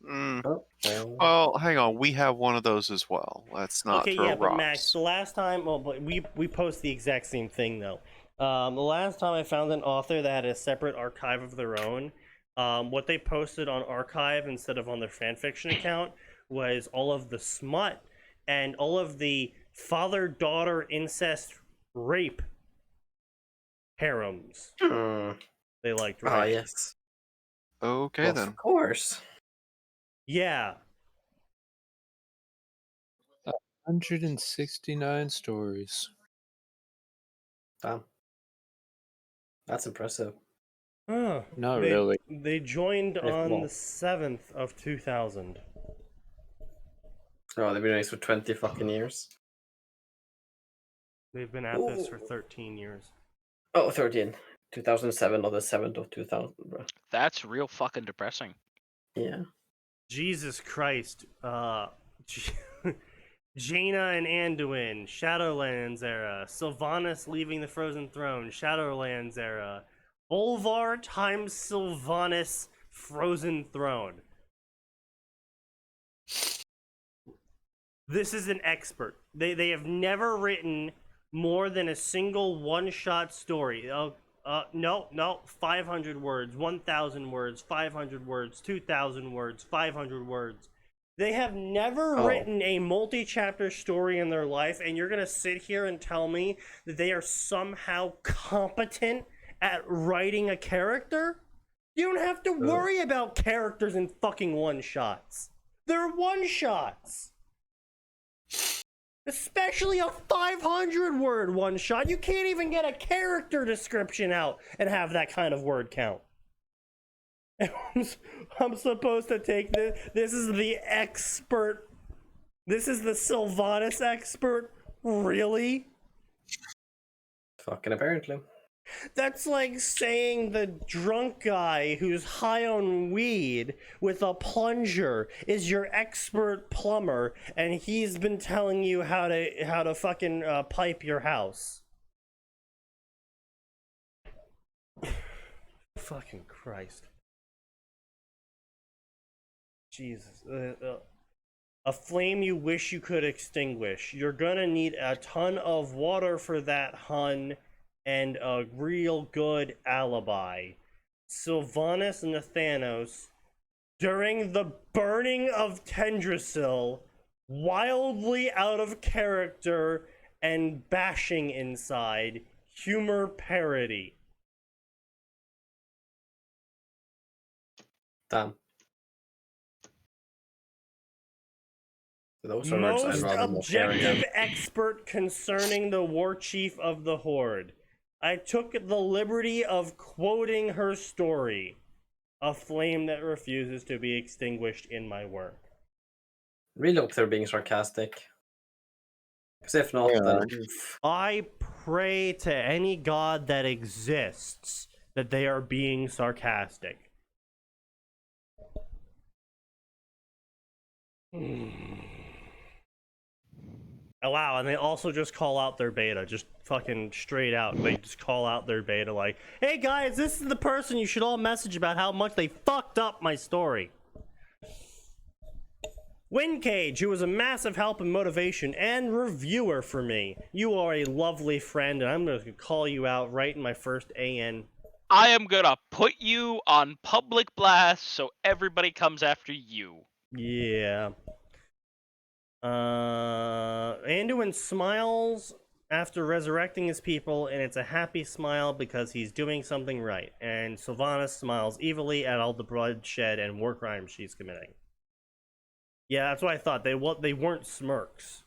Oh, Well, hang on. We have one of those as well. Let's not Okay, throw yeah, but rocks. Max, the last time, well, but we post the exact same thing though. The last time I found an author that had a separate archive of their own, what they posted on archive instead of on their fanfiction account was all of the smut and all of the father-daughter incest rape harems they liked, right? Ah, yes. Okay, then. Of course. Yeah. 169 stories. Damn. That's impressive. Oh, Not really. They joined If on well. the 7th of 2000. Oh, they've been doing this for 20 fucking years. They've been at this for 13 years. Oh, 13. 2007 or the 7th of 2000, bro. That's real fucking depressing. Yeah. Jesus Christ. Jaina and Anduin, Shadowlands era. Sylvanas leaving the Frozen Throne, Shadowlands era. Bolvar times Sylvanas, Frozen Throne. This is an expert. They have never written more than a single one-shot story. No, 500 words, 1,000 words, 500 words, 2,000 words, 500 words. They have never written a multi-chapter story in their life, and you're gonna sit here and tell me that they are somehow competent at writing a character? You don't have to worry about characters in fucking one-shots. They're one-shots. Especially a 500-word one-shot. You can't even get a character description out and have that kind of word count. I'm supposed to take this. This is the expert. This is the Sylvanas expert? Really? Fucking apparently. That's like saying the drunk guy who's high on weed with a plunger is your expert plumber, and he's been telling you how to fucking pipe your house. Fucking Christ. Jesus. A flame you wish you could extinguish. You're gonna need a ton of water for that, hun, and a real good alibi. Sylvanas and Nathanos, during the burning of Tendrasil, wildly out of character and bashing inside, humor parody. Damn. Those are words I'd Most rather not hear objective again. expert concerning the war chief of the Horde. I took the liberty of quoting her story, A Flame That Refuses to Be Extinguished, in my work. Really hope they're being sarcastic. Because if not, then I pray to any god that exists that they are being sarcastic. Oh, wow, and they also just call out their beta, just fucking straight out. They just call out their beta like, hey guys, this is the person you should all message about how much they fucked up my story. Windcage, who was a massive help and motivation and reviewer for me. You are a lovely friend, and I'm going to call you out right in my first AN. I am gonna put you on public blast so everybody comes after you. Yeah. Anduin smiles after resurrecting his people, and it's a happy smile because he's doing something right. And Sylvanas smiles evilly at all the bloodshed and war crimes she's committing. Yeah, that's what I thought. They weren't smirks.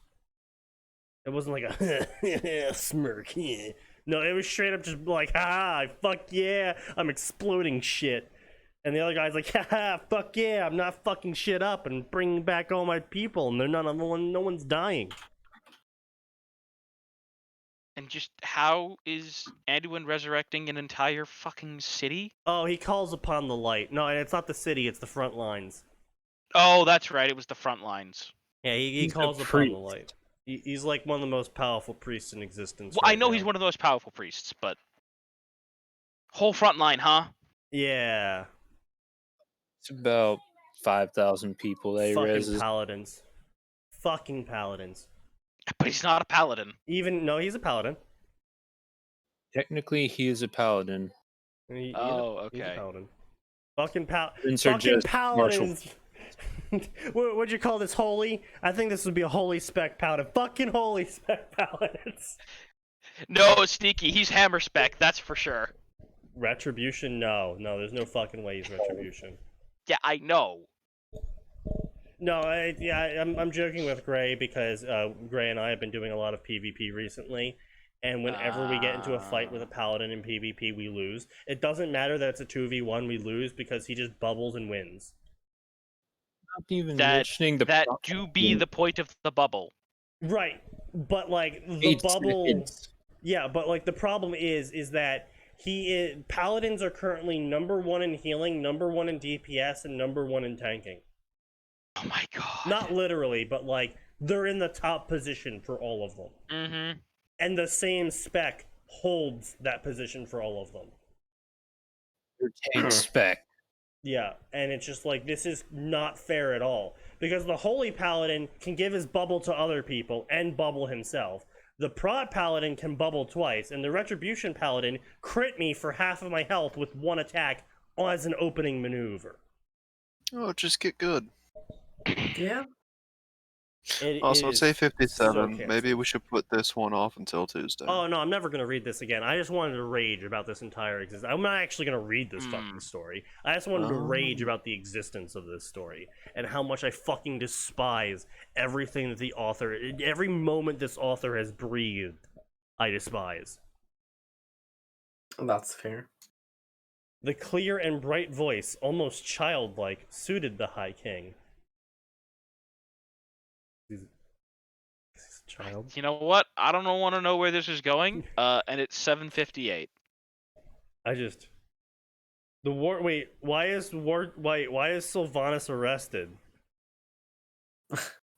It wasn't like a smirk. Yeah. No, it was straight up just like, ha, fuck yeah, I'm exploding shit. And the other guy's like, haha, fuck yeah, I'm not fucking shit up and bringing back all my people, and no one's dying. And just how is Anduin resurrecting an entire fucking city? Oh, he calls upon the light. No, and it's not the city, it's the front lines. Oh, that's right, it was the front lines. Yeah, he calls upon the light. He's like one of the most powerful priests in existence. Well, I know he's one of the most powerful priests, but whole front line, huh? Yeah. It's about 5,000 people that he Fucking paladins. Fucking paladins. But he's not a paladin. No, he's a paladin. Technically, he is a paladin. Okay. He's a paladin. Fucking paladins. What'd you call this? Holy? I think this would be a holy spec paladin. Fucking holy spec paladins. No, Sneaky, he's hammer spec, that's for sure. Retribution? No, there's no fucking way he's Retribution. Yeah, I know. No, I'm joking with Gray because Gray and I have been doing a lot of PvP recently, and whenever we get into a fight with a paladin in PvP, we lose. It doesn't matter that it's a 2v1, we lose because he just bubbles and wins. Not even mentioning that do be the point of the bubble. Right, but like the bubble. Yeah, but like the problem is that paladins are currently #1 in healing, #1 in DPS, and #1 in tanking. Oh my god. Not literally, but like they're in the top position for all of them. Mm-hmm. And the same spec holds that position for all of them. Your tank spec. Yeah, and it's just like, this is not fair at all. Because the Holy Paladin can give his bubble to other people and bubble himself. The Prot Paladin can bubble twice, and the Retribution Paladin crit me for half of my health with one attack as an opening maneuver. Oh, just get good. Yeah. Also, it's 8:57. so Maybe we should put this one off until Tuesday. Oh, no, I'm never going to read this again. I just wanted to rage about this entire existence. I'm not actually going to read this fucking story. I just wanted to rage about the existence of this story and how much I fucking despise everything that the author, every moment this author has breathed, I despise. That's fair. The clear and bright voice, almost childlike, suited the High King. Child. You know what? I don't want to know where this is going. And it's 7:58. Why is Sylvanas arrested?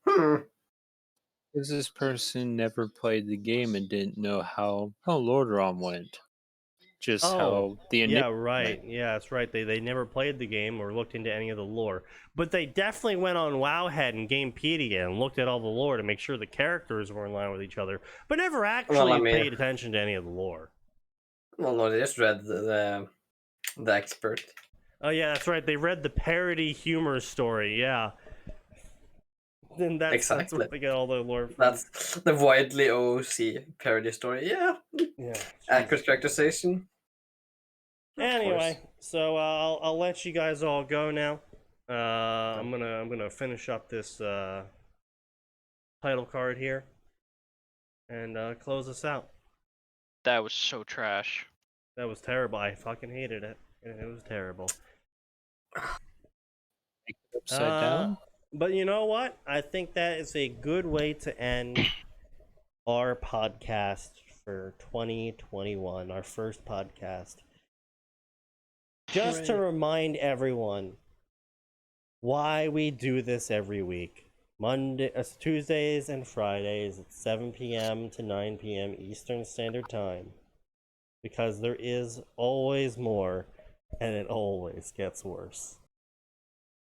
Because this person never played the game and didn't know how Lordaeron went. Just how the right. Yeah, that's right. They never played the game or looked into any of the lore, but they definitely went on Wowhead and Gamepedia and looked at all the lore to make sure the characters were in line with each other, but never actually paid attention to any of the lore. Well, no, they just read the expert. Oh yeah, that's right. They read the parody humor story. Yeah. Then that's where they get all the lore from. That's the widely OC parody story. Yeah. Accurate characterization. Anyway, so I'll let you guys all go now. I'm gonna finish up this title card here and close us out. That was so trash. That was terrible. I fucking hated it. It was terrible. Upside down. But you know what? I think that is a good way to end our podcast for 2021, our first podcast. Just to remind everyone why we do this every week. Tuesdays and Fridays at 7 p.m. to 9 p.m. Eastern Standard Time. Because there is always more, and it always gets worse.